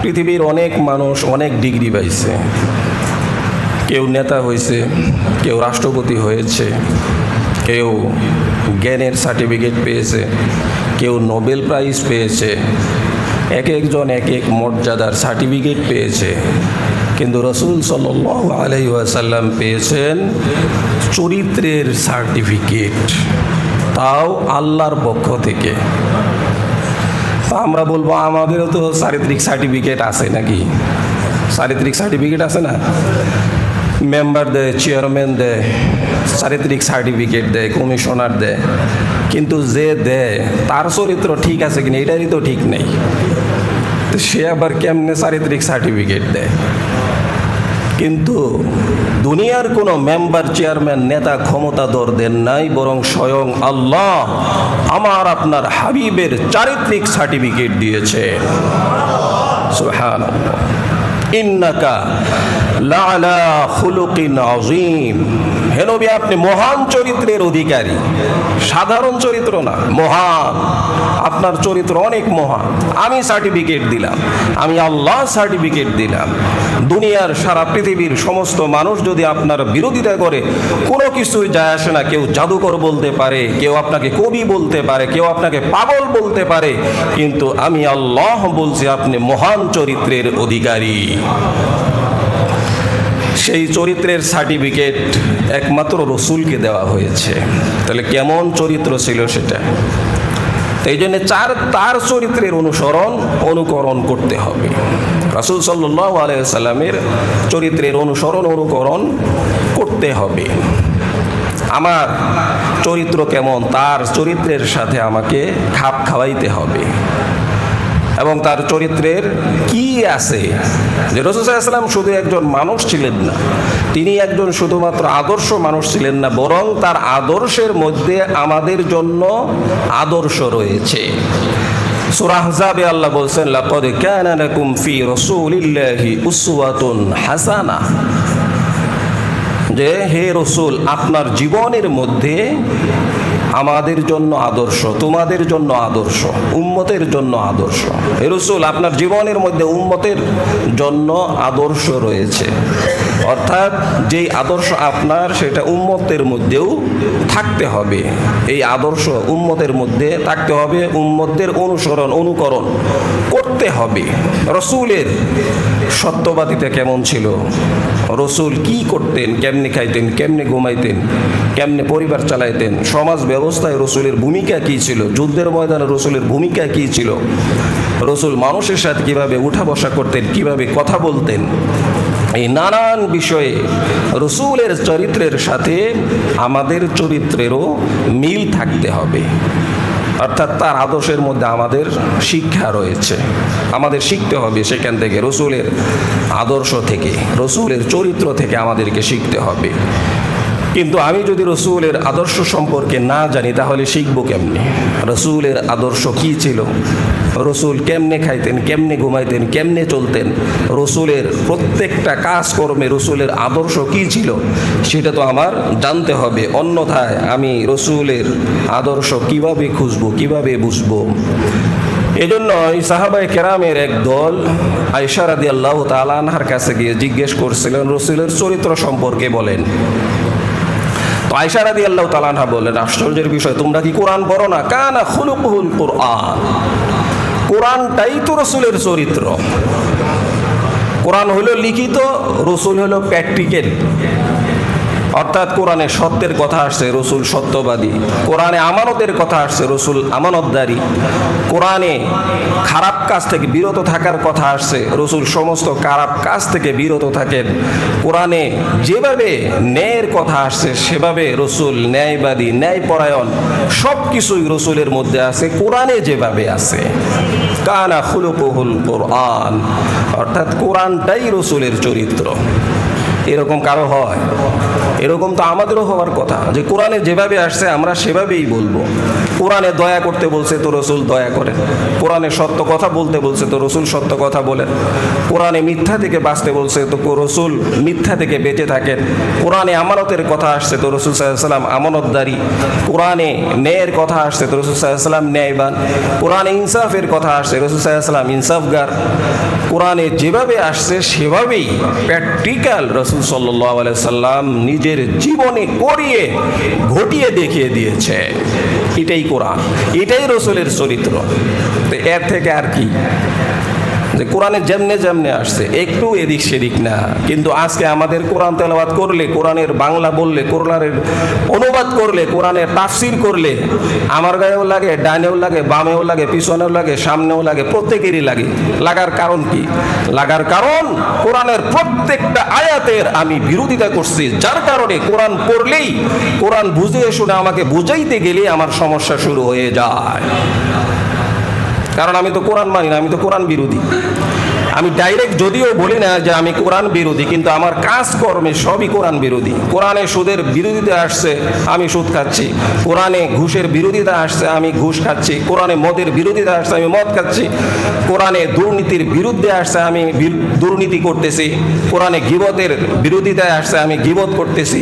পৃথিবীর অনেক মানুষ অনেক ডিগ্রি পাইছে, কেউ নেতা হয়েছে, কেউ রাষ্ট্রপতি হয়েছে, কেউ জ্ঞানের সার্টিফিকেট পেয়েছে, কেউ নোবেল প্রাইজ পেয়েছে, এক একজন এক এক মর্যাদার সার্টিফিকেট পেয়েছে। কিন্তু রাসূল সাল্লাল্লাহু আলাইহি ওয়াসাল্লাম পেয়েছেন চরিত্রের সার্টিফিকেট, তাও আল্লাহর পক্ষ থেকে। আমরা বলবো আমাদেরও তো চারিত্রিক সার্টিফিকেট আছে নাকি? চারিত্রিক সার্টিফিকেট আছে না? মেম্বার দেয়, চেয়ারম্যান দেয়, চারিত্রিক সার্টিফিকেট দেয়, কমিশনার দেয়, কিন্তু যে দেয় তার চরিত্র ঠিক আছে কিনা এটারই তো ঠিক নেই। তো সে আবার কেমনে চারিত্রিক সার্টিফিকেট দেয়? কিন্তু দুনিয়ার কোনো মেম্বার, চেয়ারম্যান, নেতা ক্ষমতাধর দেন নাই, বরং স্বয়ং আল্লাহ আমার আপনার হাবিবের চারিত্রিক সার্টিফিকেট দিয়েছে। সুবহানাল্লাহ। ইন্নাকা লাআলা খুলুকিন আযীম। হে নবী, আপনি মহান চরিত্রের অধিকারী, সাধারণ চরিত্র না, মহান। আপনার চরিত্র অনেক মহান। আমি সার্টিফিকেট দিলাম, আমি আল্লাহ সার্টিফিকেট দিলাম। দুনিয়ার সারা পৃথিবীর সমস্ত মানুষ যদি আপনার বিরোধিতা করে, কোনো কিছুই যায় আসে না। কেউ জাদুকর বলতে পারে, কেউ আপনাকে কবি বলতে পারে, কেউ আপনাকে পাগল বলতে পারে, কিন্তু আমি আল্লাহ বলছি আপনি মহান চরিত্রের অধিকারী। সেই চরিত্রের সার্টিফিকেট একমাত্র রসুলকে দেওয়া হয়েছে। তাহলে কেমন চরিত্র ছিল সেটা? এই জন্য তার চরিত্রের অনুকরণ করতে হবে। রাসূল সাল্লাল্লাহু আলাইহি ওয়াসাল্লামের চরিত্রের অনুকরণ করতে হবে। আমার চরিত্র কেমন, তার চরিত্রের সাথে আমাকে খাপ খাওয়াইতে হবে। এবং তার চরিত্রের কি আছে, যে রাসূল সাল্লাল্লাহু আলাইহি ওয়াসাল্লাম শুধু একজন মানুষ ছিলেন না, তিনি একজন শুধুমাত্র আদর্শ মানুষ ছিলেন না, বরং তার আদর্শের মধ্যে আমাদের জন্য আদর্শ রয়েছে। সূরা আহজাবে আল্লাহ বলছেন, লাকাদ কানা লাকুম ফি রাসূলিল্লাহি উসওয়াতুন হাসানাহ, যে হে রাসূল, আপনার জীবনের মধ্যে আমাদের জন্য আদর্শ, তোমাদের জন্য আদর্শ, উম্মতের জন্য আদর্শ। হে রাসূল, আপনার জীবনের মধ্যে উম্মতের জন্য আদর্শ রয়েছে। অর্থাৎ যেই আদর্শ আপনার, সেটা উম্মতের মধ্যেও থাকতে হবে। এই আদর্শ উম্মতের মধ্যে থাকতে হবে, উম্মতের অনুকরণ করতে হবে। রাসূলের সত্যবাদিতা কেমন ছিল, রাসূল কি করতেন, কেমনে খাইতেন, কেমনে ঘুমাইতেন, কেমনে পরিবার চালাইতেন, সমাজ ব্যবস্থায় রাসূলের ভূমিকা কী ছিল, যুদ্ধের ময়দানে রাসূলের ভূমিকা কী ছিল, রাসূল মানুষের সাথে কিভাবে উঠা বসা করতেন, কিভাবে কথা বলতেন, এই নানান বিষয়ে রাসূলের চরিত্রের সাথে আমাদের চরিত্রেরও মিল থাকতে হবে। অর্থাৎ তার আদর্শের মধ্যে আমাদের শিক্ষা রয়েছে, আমাদের শিখতে হবে সেখান থেকে, রাসূলের আদর্শ থেকে, রাসূলের চরিত্র থেকে আমাদেরকে শিখতে হবে। কিন্তু আমি যদি রাসূলের আদর্শ সম্পর্কে না জানি, তাহলে শিখবো কেমনে? রাসূলের আদর্শ কি ছিল, রাসূল কেমনে খাইতেন, কেমনে ঘুমাইতেন, কেমনে চলতেন, রাসূলের প্রত্যেকটা কাজকর্মে রাসূলের আদর্শ কি ছিল, সেটা তো আমার জানতে হবে। অন্যথায় আমি রাসূলের আদর্শ কিভাবে খুঁজবো, কিভাবে বুঝবো? এজন্য সাহাবায়ে কেরামের এক দল আয়েশা রাদিয়াল্লাহু তাআলা আনহার কাছে গিয়ে জিজ্ঞেস করছিলেন, রাসূলের চরিত্র সম্পর্কে বলেন। তো আয়েশা রাদিয়াল্লাহু তাআলা আনহা বললেন, আশ্চর্যের বিষয়, তোমরা কি কোরআন পড়ো না? কানা খুলুকুল কোরআন, কোরআনটাই তো রাসূলের চরিত্র। কোরআন হলো লিখিত, রাসূল হলো প্র্যাকটিক্যাল। অর্থাৎ কোরআনে সত্যের কথা আসছে, রাসূল সত্যবাদী। কোরআনে আমানতের কথা আসছে, রাসূল আমানতদারি। কোরআনে খারাপ কাজ থেকে বিরত থাকার কথা আসছে, রাসূল সমস্ত খারাপ কাজ থেকে বিরত থাকেন। কোরআনে যেভাবে ন্যায়ের কথা আসছে, সেভাবে রাসূল ন্যায়বাদী, ন্যায়পরায়ণ, সব কিছুই রাসূলের মধ্যে আছে, কোরআনে যেভাবে আছে। কানা খুলুকুহুল কোরআন, অর্থাৎ কোরআনটাই রাসূলের চরিত্র। এরকম কারো হয়? এরকম তো আমাদেরও হওয়ার কথা, যে কোরআনে যেভাবে আসছে আমরা সেভাবেই বলবো। কোরআনে দয়া করতে বলছে তো রাসূল দয়া করেন, কোরআনে সত্য কথা বলতে বলছে তো রাসূল সত্য কথা বলেন, কোরআনে মিথ্যা থেকে বাঁচতে বলছে তো রাসূল মিথ্যা থেকে বেঁচে থাকেন, কোরআনে আমানতের কথা আসছে তো রাসূল সাল্লাল্লাহু আলাইহি ওয়াসাল্লাম আমানতদারি, কোরআনে ন্যায়ের কথা আসছে তো রাসূল সাল্লাল্লাহু আলাইহি ওয়াসাল্লাম ন্যায়বান, কোরআনে ইনসাফের কথা আসছে রাসূল সাল্লাল্লাহু আলাইহি ওয়াসাল্লাম ইনসাফগার, কোরআনে যেভাবে আসছে সেভাবেই প্র্যাকটিক্যাল রাসূল সাল্লাল্লাহু আলাইহি সাল্লাম নিজের জীবনে করিয়ে ঘটিয়ে দেখিয়ে দিয়েছে। এটাই কোরআন, এটাই রাসূলের চরিত্র। তো এর থেকে আর কি, যে কোরআনে যেমনে যেমনে আসছে একটু এদিক সেদিক না। কিন্তু আজকে আমাদের কোরআন তেলাওয়াত করলে, কোরআনের বাংলা বললে, কোরআনের অনুবাদ করলে, কোরআনের তাফসির করলে আমার গায়েও লাগে, ডাইনেও লাগে, বামেও লাগে, পিছনেও লাগে, সামনেও লাগে, প্রত্যেকেরই লাগে। লাগার কারণ কি? লাগার কারণ কোরআনের প্রত্যেকটা আয়াতের আমি বিরোধিতা করছি, যার কারণে কোরআন পড়লেই, কোরআন বুঝিয়ে শুনে আমাকে বুঝাইতে গেলে আমার সমস্যা শুরু হয়ে যায়। কারণ আমি তো কোরআন মানি না, আমি তো কোরআন বিরোধী। আমি ডাইরেক্ট যদিও বলি না যে আমি কোরআন বিরোধী, কিন্তু আমার কাজকর্মে সবই কোরআন বিরোধী। কোরআনে সুদের বিরোধিতা আসছে, আমি সুদ খাচ্ছি। কোরআনে ঘুষের বিরোধিতা আসছে, আমি ঘুষ খাচ্ছি। কোরআনে মদের বিরোধিতা আসছে, আমি মদ খাচ্ছি। কোরআনে দুর্নীতির বিরুদ্ধে আসছে, আমি দুর্নীতি করতেছি। কোরআনে গীবতের বিরোধিতায় আসছে, আমি গীবত করতেছি।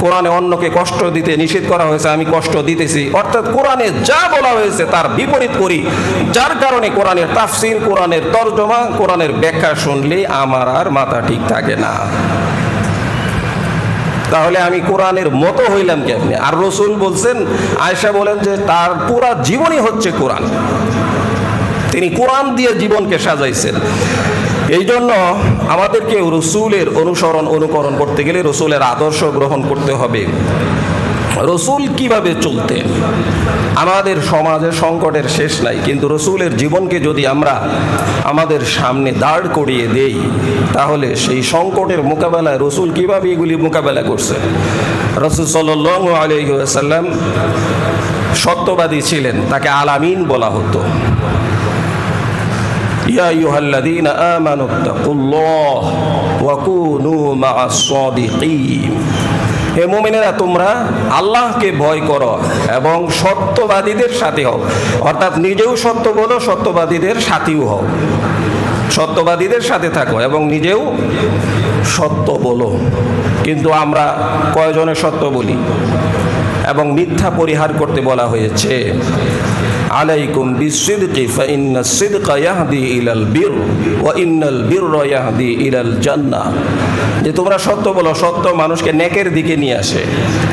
কোরআনে অন্যকে কষ্ট দিতে নিষেধ করা হয়েছে, আমি কষ্ট দিতেছি। অর্থাৎ কোরআনে যা বলা হয়েছে তার বিপরীত করি, যার কারণে কোরআনের তাফসির, কোরআনের তরজমা, কোরআনের ব্যাখ্যা শুনলে আমার আর মাথা ঠিক থাকে না। তাহলে আমি কোরআনের মতো হইলাম কেমনে? আর রাসূল বলছেন, আয়েশা বলেন যে তার পুরা জীবনই হচ্ছে কোরআন। তিনি কোরআন দিয়ে জীবনকে সাজাইছেন। এই জন্য আমাদেরকে রাসূলের অনুকরণ করতে গেলে রাসূলের আদর্শ গ্রহণ করতে হবে। রাসূল কিভাবে চলতেন? আমাদের সমাজে সংকটের শেষ নাই, কিন্তু রাসূলের জীবনকে যদি আমরা আমাদের সামনে দাঁড় করিয়ে দেই, তাহলে সেই সংকটের মোকাবেলায় রাসূল কিভাবে এগুলি মোকাবেলা করছেন। রাসূল সাল্লাল্লাহু আলাইহি ওয়াসাল্লাম সত্যবাদী ছিলেন, তাকে আল-আমিন বলা হতো। ইয়া আইয়ুহাল্লাযীনা আমানুত্তাকুল্লাহ ওয়া কুনু মা'আস সাদিকিন। হে মুমিনেরা, তোমরা আল্লাহকে ভয় করো এবং সত্যবাদীদের সাথে হও। অর্থাৎ নিজেও সত্য বলো, সত্যবাদীদের সাথীও হও। সত্যবাদীদের সাথে থাকো এবং নিজেও সত্য বলো। কিন্তু আমরা কয়জনে সত্য বলি? এবং মিথ্যা পরিহার করতে বলা হয়েছে, আলাইকুম বিসিদকি ফাইন্নাস সিদকা ইয়াহদি ইলাল বির ওয়া ইন্নাল বিররা ইয়াহদি ইলাল জান্নাহ। যে তোমরা সত্য বলো, সত্য মানুষকে নেকের দিকে নিয়ে আসে,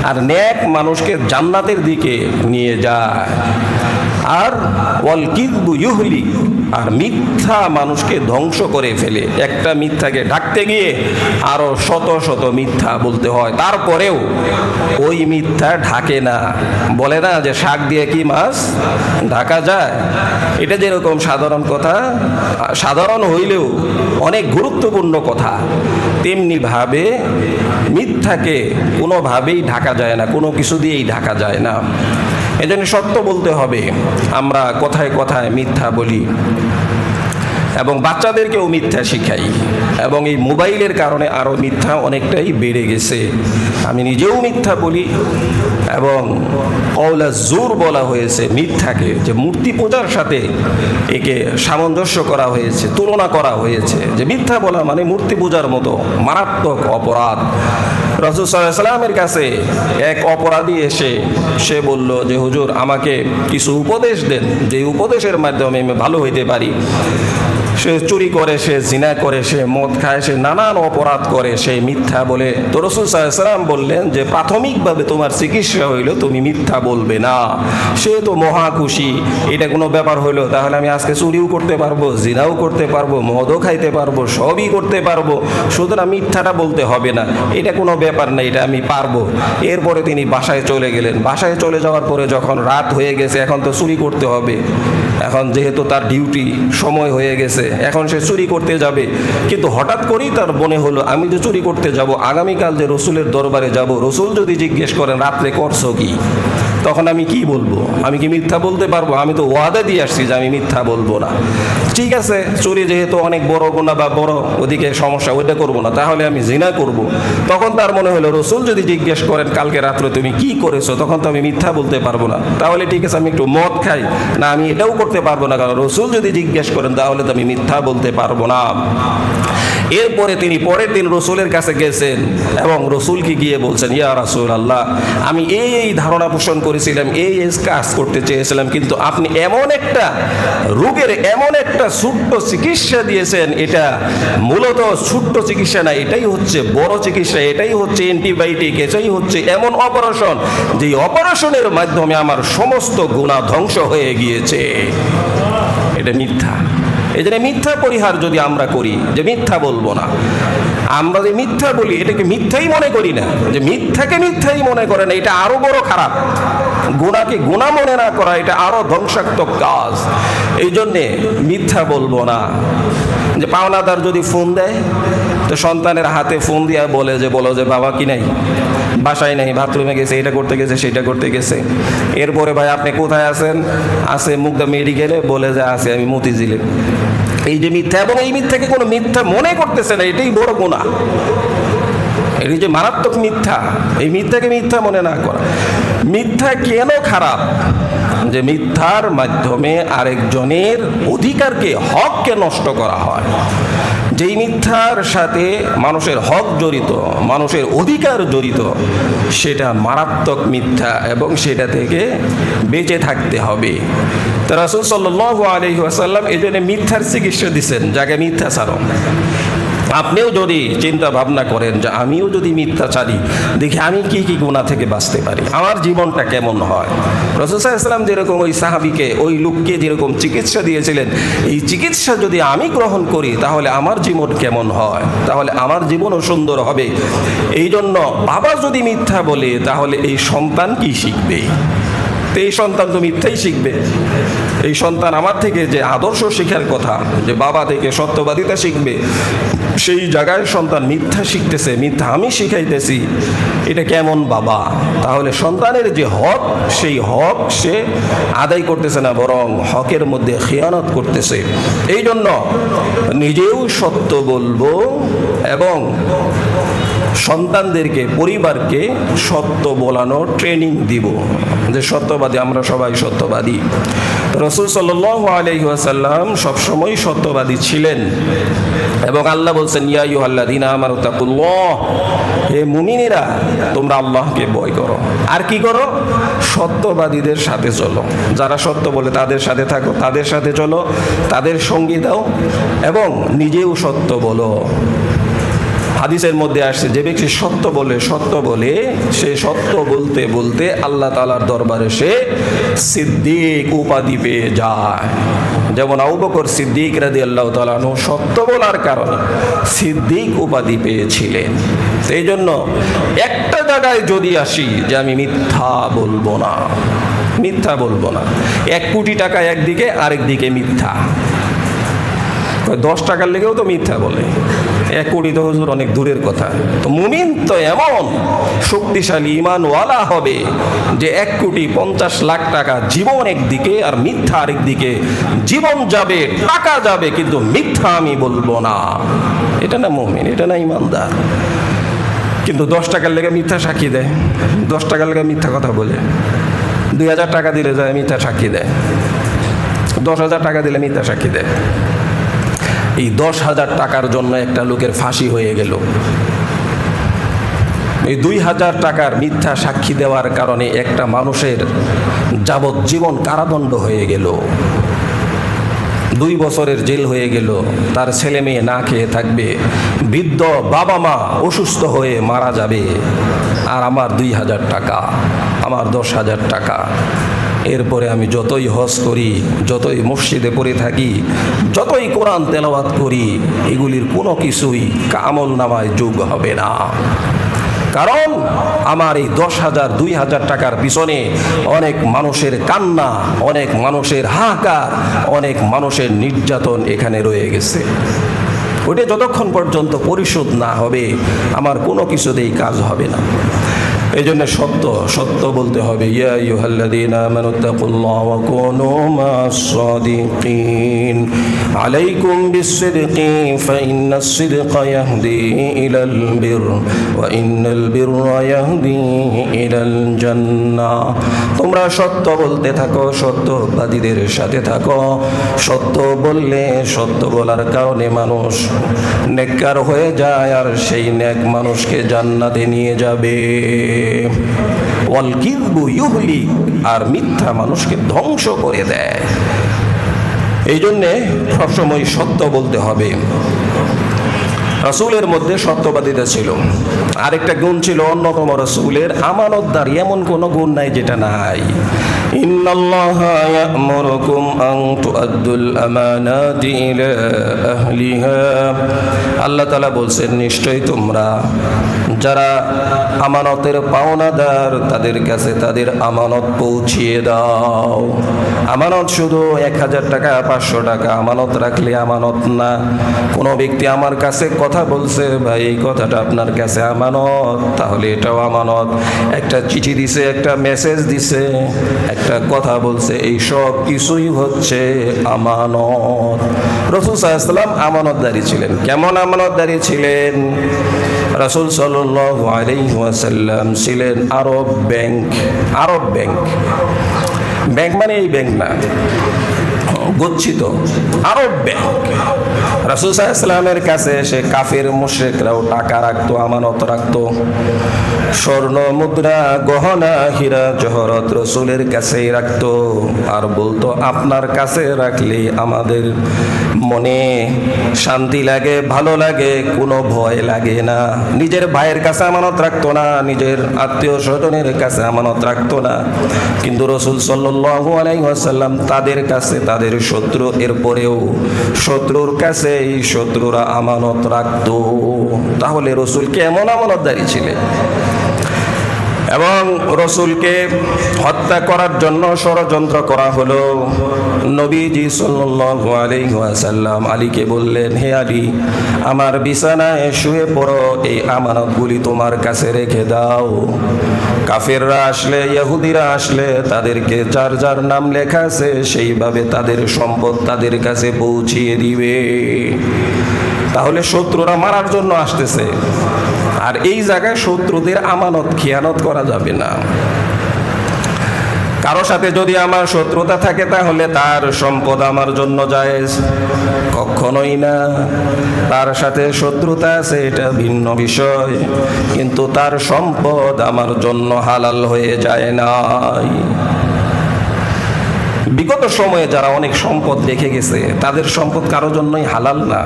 আর নেক মানুষকে জান্নাতের দিকে নিয়ে যায়। আর ওয়াল কিযবু ইউহলিক, আর মিথ্যা মানুষকে ধ্বংস করে ফেলে। একটা মিথ্যাকে ঢাকতে গিয়ে আরো শত শত মিথ্যা বলতে হয়, তারপরেও ওই মিথ্যা ঢাকে না। বলে না যে শাক দিয়ে কি মাছ ঢাকা যায়? এটা যেরকম সাধারণ কথা, সাধারণ হইলেও অনেক গুরুত্বপূর্ণ কথা, তেমনি ভাবে মিথ্যাকে কোনোভাবেই ঢাকা যায় না, কোনো কিছু দিয়েই ঢাকা যায় না। এজন্য সত্য বলতে হবে। আমরা কথায় কথায় মিথ্যা বলি এবং বাচ্চাদেরকেও মিথ্যা শিখাই, এবং এই মোবাইলের কারণে আরও মিথ্যা অনেকটাই বেড়ে গেছে। আমি নিজেও মিথ্যা বলি। এবং কওলা জোর বলা হয়েছে মিথ্যাকে, যে মূর্তি পূজার সাথে একে সামঞ্জস্য করা হয়েছে, তুলনা করা হয়েছে, যে মিথ্যা বলা মানে মূর্তি পূজার মতো মারাত্মক অপরাধ। রাসূল সাল্লাল্লাহু আলাইহি ওয়াসাল্লামের কাছে এক অপরাধী এসে সে বলল যে হুজুর, আমাকে কিছু উপদেশ দেন, যে উপদেশের মাধ্যমে আমি ভালো হইতে পারি। সে চুরি করে, সে জিনা করে, সে মদ খায়, সে নানান অপরাধ করে, সে মিথ্যা বলে। তো রাসূল সাল্লাল্লাহু আলাইহি ওয়াসাল্লাম বললেন যে প্রাথমিকভাবে তোমার চিকিৎসা হইল তুমি মিথ্যা বলবে না। সে তো মহা খুশি, এটা কোনো ব্যাপার হইলো, তাহলে আমি আজকে চুরিও করতে পারবো, জিনাও করতে পারবো, মদও খাইতে পারবো, সবই করতে পারবো, সুতরাং মিথ্যাটা বলতে হবে না, এটা কোনো ব্যাপার না, এটা আমি পারবো। এরপরে তিনি বাসায় চলে গেলেন। বাসায় চলে যাওয়ার পরে যখন রাত হয়ে গেছে, এখন তো চুরি করতে হবে। এখন যেহেতু তার ডিউটি সময় হয়ে গেছে, এখন সে চুরি করতে যাবে। কিন্তু হঠাৎ করেই তার মনে হলো, আমি যে চুরি করতে যাব, আগামীকাল যে রসুলের দরবারে যাব, রসুল যদি জিজ্ঞেস করেন রাত্রে করছো কি, তখন আমি কি বলবো? আমি কি মিথ্যা বলতে পারবো? আমি তো ওয়াদা দিয়ে আসছি যে আমি মিথ্যা বলবো না। ঠিক আছে, চুরি যেহেতু অনেক বড় গুনাহ বা বড় ওদিকে সমস্যা, ওইটা করবো না, তাহলে আমি জিনা করব। তখন তার মনে হলো রসুল যদি জিজ্ঞেস করেন কালকে রাত্রে তুমি কি করেছো, তখন তো আমি মিথ্যা বলতে পারবো না। তাহলে ঠিক আছে, আমি একটু মদ খাই না, আমি এটাও করতে পারবো না, কারণ রসুল যদি জিজ্ঞেস করেন তাহলে তো আমি মিথ্যা বলতে পারবো না। এরপরে তিনি পরের দিন রসুলের কাছে গেছেন এবং রসুলকে গিয়ে বলছেন, ইয়া রাসূলুল্লাহ, আমি এই ধারণা পোষণ করেছিলাম, এই কাজ করতে চেয়েছিলাম, কিন্তু আপনি এমন একটা রোগের এমন একটা ছোট্ট চিকিৎসা দিয়েছেন, এটা মূলত ছোট্ট চিকিৎসা না, এটাই হচ্ছে বড় চিকিৎসা, এটাই হচ্ছে অ্যান্টিবায়োটিক, এটাই হচ্ছে এমন অপারেশন যে অপারেশনের মাধ্যমে আমার সমস্ত গুনাহ ধ্বংস হয়ে গিয়েছে। এটা মিথ্যা। এই জন্য মিথ্যা পরিহার যদি আমরা করি, যে মিথ্যা বলবো না, আমরা যে মিথ্যা বলি এটাকে মিথ্যাই মনে করি না, যে মিথ্যাকে মিথ্যাই মনে করে না, এটা আরো বড় খারাপ। গুনাহকে গুনাহ মনে না করা, এটা আরো ধ্বংসাত্মক কাজ। এই জন্যে মিথ্যা বলবো না। যে পাওনাদার যদি ফোন দেয়, তো সন্তানের হাতে ফোন দিয়া বলো যে বাবা কি নাই, বাসায় নাই, বাথরুমে গেছে, এটা করতে গেছে, সেটা করতে গেছে। এরপরে ভাই আপনি কোথায় আছেন? আছে মুগদা মেডিকেলে, বলে যে আছে আমি মতিঝিলে। এই যে মিথ্যা, এবং এই মিথ্যাকে কোনো মিথ্যা মনে করতেছে না, এটাই বড় গুনাহ। এটি যে মারাত্মক মিথ্যা, এই মিথ্যাকে মিথ্যা মনে না করা। মিথ্যা কেন খারাপ? যে মিথ্যার মাধ্যমে আরেকজনের অধিকারকে, হককে নষ্ট করা হয়। যেই মিথ্যার সাথে মানুষের হক জড়িত, মানুষের অধিকার জড়িত, সেটা মারাত্মক মিথ্যা, এবং সেটা থেকে বেঁচে থাকতে হবে। তো রাসূল সাল্লাল্লাহু আলাইহি ওয়াসাল্লাম এই জন্য মিথ্যার চিকিৎসা দিচ্ছেন, যাকে মিথ্যা ছাড়ো। আপনিও যদি চিন্তা ভাবনা করেন যে আমিও যদি মিথ্যা ছাড়ি, দেখি আমি কি কি গুনাহ থেকে বাঁচতে পারি, আমার জীবনটা কেমন হয়। রাসূল সাল্লাল্লাহু আলাইহি ওয়াসাল্লাম যেরকম ওই সাহাবীকে, ওই লোককে যেরকম চিকিৎসা দিয়েছিলেন, এই চিকিৎসা যদি আমি গ্রহণ করি, তাহলে আমার জীবন কেমন হয়, তাহলে আমার জীবনও সুন্দর হবে। এই জন্য বাবা যদি মিথ্যা বলে, তাহলে এই সন্তান কি শিখবে? তো এই সন্তান তো মিথ্যাই শিখবে। এই সন্তান আমার থেকে যে আদর্শ শেখার কথা, যে বাবা থেকে সত্যবাদিতা শিখবে, সেই জায়গায় সন্তান মিথ্যা শিখতেছে, মিথ্যা আমি শিখাইতেছি, এটা কেমন বাবা? তাহলে সন্তানের যে হক, সেই হক সে আদায় করতেছে না, বরং হকের মধ্যে খেয়ানত করতেছে। এই জন্য নিজেও সত্য বলবো, এবং সন্তানদেরকে, পরিবারকে সত্য বলানোর ট্রেনিং দিব, যে সত্যবাদী, আমরা সবাই সত্যবাদী। রাসূল সাল্লাল্লাহু আলাইহি ওয়াসাল্লাম সবসময় সত্যবাদী ছিলেন, এবং আল্লাহ বলছেন, ইয়া আইয়ুহাল্লাযীনা আমানু তাকুল্লাহ, হে মুমিনেরা তোমরা আল্লাহকে ভয় করো। আর কি করো? সত্যবাদীদের সাথে চলো, যারা সত্য বলে তাদের সাথে থাকো, তাদের সাথে চলো, তাদের সঙ্গী দাও, এবং নিজেও সত্য বলো। হাদিসের মধ্যে আসছে, যে ব্যক্তি সত্য বলে সে সত্য বলতে বলতে আল্লাহ তাআলার দরবারে সে সিদ্দিক উপাধি পেয়ে যায়। যেমন আবু বকর সিদ্দিক রাদিয়াল্লাহু তাআলা আনহু সত্য বলার কারণে সিদ্দিক উপাধি পেয়েছিলেন। এই জন্য একটা জায়গায় যদি আসি যে আমি মিথ্যা বলবো না, 1 কোটি টাকা একদিকে, আরেক দিকে মিথ্যা। 10 টাকার লেগেও তো মিথ্যা বলে, 1 কোটি তো হুজুর অনেক দূরের কথা। তো মুমিন তো এমন শক্তিশালী ঈমানওয়ালা হবে যে 1,50,00,000 টাকা জীবন একদিকে, আর মিথ্যা আরেক দিকে। জীবন যাবে, টাকা যাবে, কিন্তু মিথ্যা আমি বলবো না। এটা না মুমিন, এটা না ঈমানদার। কিন্তু 10 টাকার লেগে মিথ্যা সাক্ষী দেয়, 10 টাকার লেগে মিথ্যা কথা বলে। 2,000 টাকা দিলে যায় মিথ্যা সাক্ষী দেয়, 10,000 টাকা দিলে মিথ্যা সাক্ষী দেয়। এই 10,000 টাকার জন্য একটা লোকের ফাঁসি হয়ে গেল। এই 2,000 টাকার মিথ্যা সাক্ষী দেওয়ার কারণে একটা মানুষের যাবজ্জীবন কারাদণ্ড হয়ে গেল, 2 বছরের জেল হয়ে গেল। তার ছেলে মেয়ে না খেয়ে থাকবে, বৃদ্ধ বাবা মা অসুস্থ হয়ে মারা যাবে, আর আমার 2,000 টাকা, আমার 10,000 টাকা। এরপরে আমি যতই হজ করি, যতই মসজিদে পড়ে থাকি, যতই কোরআন তেলাওয়াত করি, এগুলির কোনো কিছুই আমল নামায় যোগ হবে না। কারণ আমার এই 10,000 2,000 টাকার পিছনে অনেক মানুষের কান্না, অনেক মানুষের হাহাকার, অনেক মানুষের নির্যাতন এখানে রয়ে গেছে। ওটা যতক্ষণ পর্যন্ত পরিশোধ না হবে, আমার কোনো কিছুতেই কাজ হবে না। এই জন্য সত্য বলতে হবে। ইয়া আইয়ুহাল্লাযীনা আমানুত্তাকুল্লাহ ওয়া কুনু মাস-সাদিকিন আলাইকুম বিস-সিদকি ফাইন্নাস-সিদকা ইয়াহদি ইলাল বির ওয়া ইন্নাল বিররা ইয়াহদি ইলাল জান্নাহ। তোমরা সত্য বলতে থাকো, সত্যবাদীদের সাথে থাকো। সত্য বললে, সত্য বলার কারণে মানুষ নেককার হয়ে যায়, আর সেই নেক মানুষকে জান্নাতে নিয়ে যাবে। ওয়াল কিযবু ইউহলিক, আর মিথ্যা মানুষকে ধ্বংস করে দেয়। এই জন্যে সবসময় সত্য বলতে হবে। রাসূলের মধ্যে সত্যবাদিতা ছিল। আরেকটা গুণ ছিল অন্যতম, রাসূলের আমানতদারি। এমন কোনো গুণ নাই যেটা নাই। ইন্নাল্লাহা ইয়া'মুরুকুম আন তুআদ্দুল আমানাতি ইলা আহলিহা, আল্লাহ তাআলা বলছেন, নিশ্চয়ই তোমরা যারা আমানতের পাওনাদার তাদের কাছে তাদের আমানত পৌঁছিয়ে দাও। আমানত শুধু 1000 টাকা 500 টাকা আমানত রাখলে আমানত না। কোনো ব্যক্তি আমার কাছে কথা বলছে, ভাই এই কথাটা আপনার কাছে আমানত, তাহলে এটাও আমানত। একটা চিঠি দিছে, একটা মেসেজ দিছে, একটা কথা বলছে, এই সব কিছুই হচ্ছে আমানত। রাসূল সাল্লাল্লাহু আলাইহি ওয়াসাল্লাম আমানতদারি ছিলেন। কেমন আমানতদারি ছিলেন? রাসূল সাল্লাল্লাহু আলাইহি ওয়াসাল্লাম ছিলেন আরব ব্যাংক। আরব ব্যাংক, ব্যাংক মানে এই ব্যাংক না, গচ্ছিত আরব ব্যাংক। রাসূল সাল্লাল্লাহু আলাইহি ওয়াসাল্লামের কাছে এসে কাফের মুশরিকরাও টাকা রাখতো, আমানত রাখতো। স্বর্ণ মুদ্রা গহনা হীরা জহরত রাসূলের কাছেই রাখতো, আর বলতো আপনার কাছে রাখলে আমাদের মনে শান্তি লাগে, ভালো লাগে, কোনো ভয় লাগে না। নিজের ভাইয়ের কাছে আমানত রাখতো না, নিজের আত্মীয় স্বজনের কাছে আমানত রাখতো না। কিন্তু রাসূল সাল্লাল্লাহু আলাইহি ওয়াসাল্লাম তাদের কাছে, তাদের শত্রু, এরপরেও শত্রুর কাছে এই শত্রুরা আমানত রাখতো। তাহলে রাসূল কেমন আমানতদারি ছিলেন? এবং রাসূলকে হত্যা করার জন্য ষড়যন্ত্র করা হলো। নবীজি সাল্লাল্লাহু আলাইহি ওয়াসাল্লাম আলীকে বললেন, হে আলী, আমার বিছানায় শুয়ে পড়ো, এই আমানতগুলি তোমার কাছে রেখে দাও। কাফেররা আসলে, ইহুদিরা আসলে, তাদেরকে যার যার নাম লেখা আছে সেইভাবে তাদের সম্পদ তাদের কাছে পৌঁছিয়ে দিবে। তাহলে শত্রুরা মারার জন্য আসতেছে, আর এই জায়গায় শত্রুদের আমানত খেয়ানত করা যাবে না। কারো সাথে যদি আমার শত্রুতা থাকে তাহলে তার সম্পদ আমার জন্য জায়েজ? কখনোই না। তার সাথে শত্রুতা আছে এটা ভিন্ন বিষয়, কিন্তু তার সম্পদ আমার জন্য হালাল হয়ে যায় নাই। বিগত সময়ে যারা অনেক সম্পদ রেখে গেছে তাদের সম্পদ কারো জন্যই হালাল না।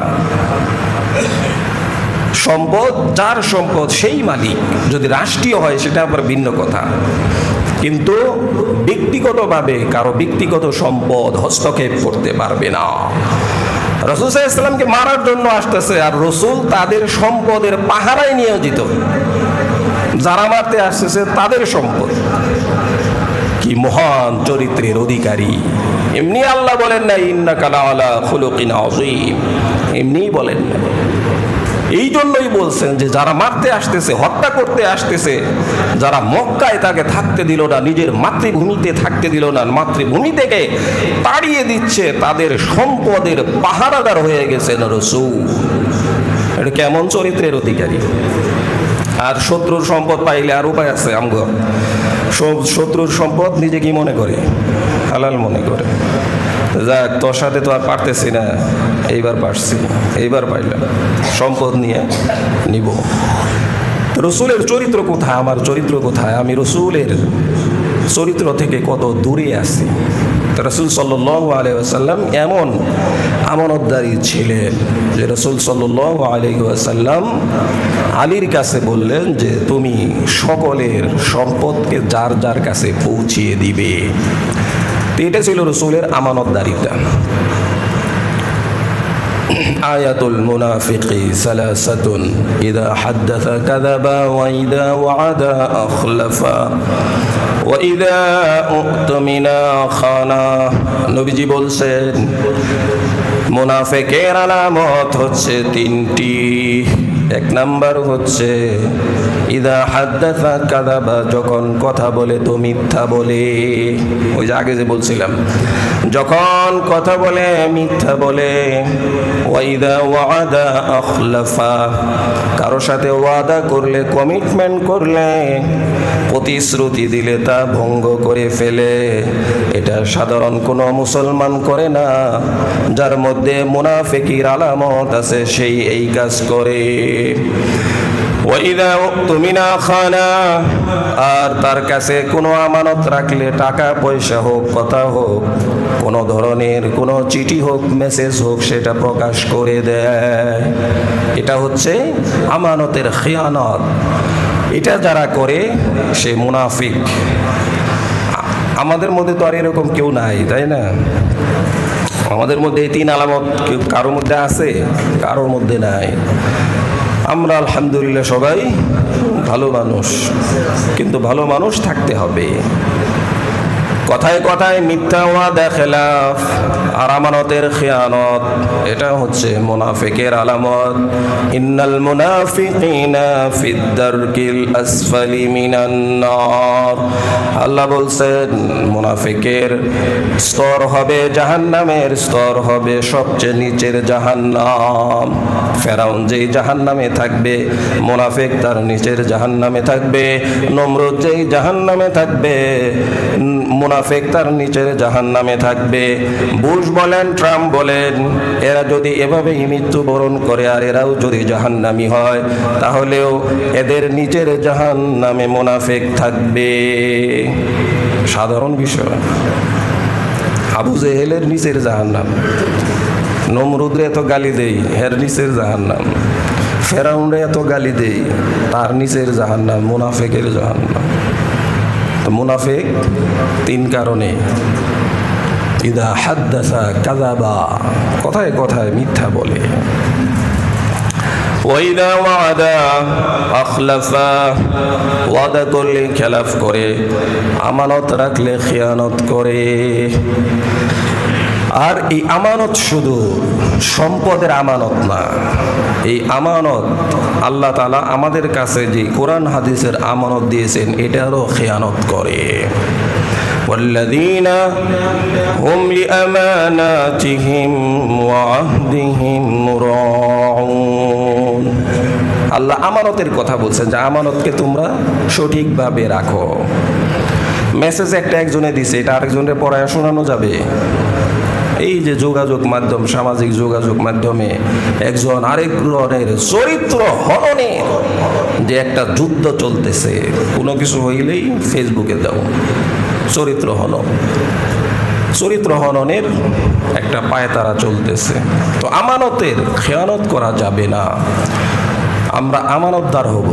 সম্পদ যার সম্পদ সেই মালিক, যদি রাষ্ট্রীয় হয় সেটা আবার ভিন্ন কথা, কিন্তু ব্যক্তিগতভাবে কারো ব্যক্তিগত সম্পদ হস্তক্ষেপ করতে পারবে না। রাসূল সাল্লাল্লাহু আলাইহি ওয়াসাল্লামকে মারার জন্য আসতেছে, আর রাসূল তাদের সম্পদের পাহারায় নিয়োজিত। যারা মারতে আসতেছে তাদের সম্পদ। কি মহান চরিত্রের অধিকারী! এমনি আল্লাহ বলেন না ইন্নাকা লাআলা খুলুকিন আযীম, এমনি বলেন না। এই জন্যই বলছেন যে যারা মারতে আসতেছে, হত্যা করতে আসতেছে, যারা মক্কায় তাকে থাকতে দিল না, নিজের মাতৃভূমিতে থাকতে দিল না, মাতৃভূমি থেকে তাড়িয়ে দিচ্ছে, তাদের সম্পদের পাহারাদার হয়ে গেছেন রাসূল। এটা কেমন চরিত্রের অধিকারী! আর শত্রুর সম্পদ পাইলে আর উপায় আছে? আমগো শত্রুর সম্পদ নিজে কি মনে করে? হালাল মনে করে। যাক, তোর সাথে তো আর পারতেছি না, এইবার পারছি, এইবার পাইলাম, সম্পদ নিয়ে নিব। রাসূলের চরিত্র কোথায়? আমার চরিত্র কোথায়? আমি রাসূলের চরিত্র থেকে কত দূরে আছি। রাসূল সাল্লাল্লাহু আলাইহি ওয়াসাল্লাম এমন আমানতদারি ছিলেন যে রাসূল সাল্লাল্লাহু আলাইহি ওয়াসাল্লাম আলীর কাছে বললেন যে তুমি সকলের সম্পদকে যার যার কাছে পৌঁছিয়ে দিবে। এটা ছিল রাসূলের আমানতদারিতা। আয়াতুল মুনাফিকি সালাসাতুন ইযা হাদাসা কাযাবা ওয়া ইযা ওয়া'আদা আখলাফা ওয়া ইযা উ'তুমিনা খানা। নবীজি বলছেন মুনাফিকের আলামত হচ্ছে তিনটি। এক নাম্বার হচ্ছে ইযা হাদাসা কাযাবা, যখন কথা বলে তো মিথ্যা বলে। ওই যে আগে যে বলছিলাম, যখন কথা বলে মিথ্যা বলে। ওয়া ইযা ওয়া'আদা আখলাফা, কারো সাথে ওয়াদা করলে, কমিটমেন্ট করলে, প্রতিশ্রুতি দিলে তা ভঙ্গ করে ফেলে। এটা সাধারণ কোনো মুসলমান করে না। যার মধ্যে মুনাফিকির আলামত আছে সেই এই কাজ করে। ওয়াইদা উকতুমিনা খানা, আর তার কাছে কোনো আমানত রাখলে, টাকা পয়সা হোক, কথা হোক, কোনো ধরনের কোনো চিঠি হোক, মেসেজ হোক, সেটা প্রকাশ করে দেয়। এটা হচ্ছে আমানতের খিয়ানত। এটা যারা করে সে মুনাফিক। আমাদের মধ্যে তো আর এরকম কেউ নাই, তাই না? আমাদের মধ্যে এই তিন আলামত কারোর মধ্যে আছে? কারোর মধ্যে নাই। আমরা আলহামদুলিল্লাহ সবাই ভালো মানুষ, কিন্তু ভালো মানুষ থাকতে হবে। কথায় কথায় মিথ্যা ওয়াদা খেলাফ আর আমানতের খিয়ানত, এটা হচ্ছে মুনাফিকের আলামত। ইন্নাল মুনাফিকিনা ফিদ দারকিল আসফালি মিনান নার। আল্লাহ বলছেন মুনাফিকের স্তর হবে জাহান্নামের, স্তর হবে সবচেয়ে নিচের জাহান্নাম। ফেরাউন যেই জাহান্নামে থাকবে, মুনাফিক তার নিচের জাহান্নামে থাকবে। নমরুদ যেই জাহান্নামে থাকবে, মুনাফিক তার নিচের জাহান্নামে থাকবে। বুশ বলেন, ট্রাম্প বলেন, এরা যদি এভাবেই মৃত্যুবরণ করে আর এরাও যদি জাহান্নামী হয়, তাহলেও এদের নিচের জাহান্নামে মুনাফিক থাকবে। সাধারণ বিষয়। আবু জেহেলের নিচের জাহান্নাম, নমরুদরে এত গালি দেই, এর নিচের জাহান্নাম। ফেরাউনরে এত গালি দেই, তার নিচের জাহান্নাম, মুনাফিকের জাহান্নাম। তো মুনাফিক তিন কারণে: ইদা হাদ্দাসা কাযাবা, কথায় কথায় মিথ্যা বলে। ওয়াইদা ওয়াদা আখলাফা, ওয়াদা করলে খেলাফ করে, আমানত রাখলে খিয়ানত করে। আর এই আমানত শুধু সম্পদের আমানত না, এই আমানত আল্লাহ তাআলা আমাদের কাছে যে কোরআন হাদিসের আমানত দিয়েছেন, এটারও খেয়ানত করে। والذين هم لأماناتهم وعهدهم راعون। আল্লাহ আমানতের কথা বলছেন যে আমানতকে তোমরা সঠিকভাবে রাখো। মেসেজ একটা একজনে দিছে, এটা আরেকজনের পড়ায় শোনানো যাবে? এই যে যোগাযোগ মাধ্যম, সামাজিক যোগাযোগ মাধ্যমে একজন আরেকজনের চরিত্র হননের যে একটা যুদ্ধ চলতেছে, কোনো কিছু হইলেই ফেসবুকে দাও চরিত্র হনন, চরিত্র হননের একটা পায়তারা চলতেছে। তো আমানতের খেয়ানত করা যাবে না, আমরা আমানতদার হব।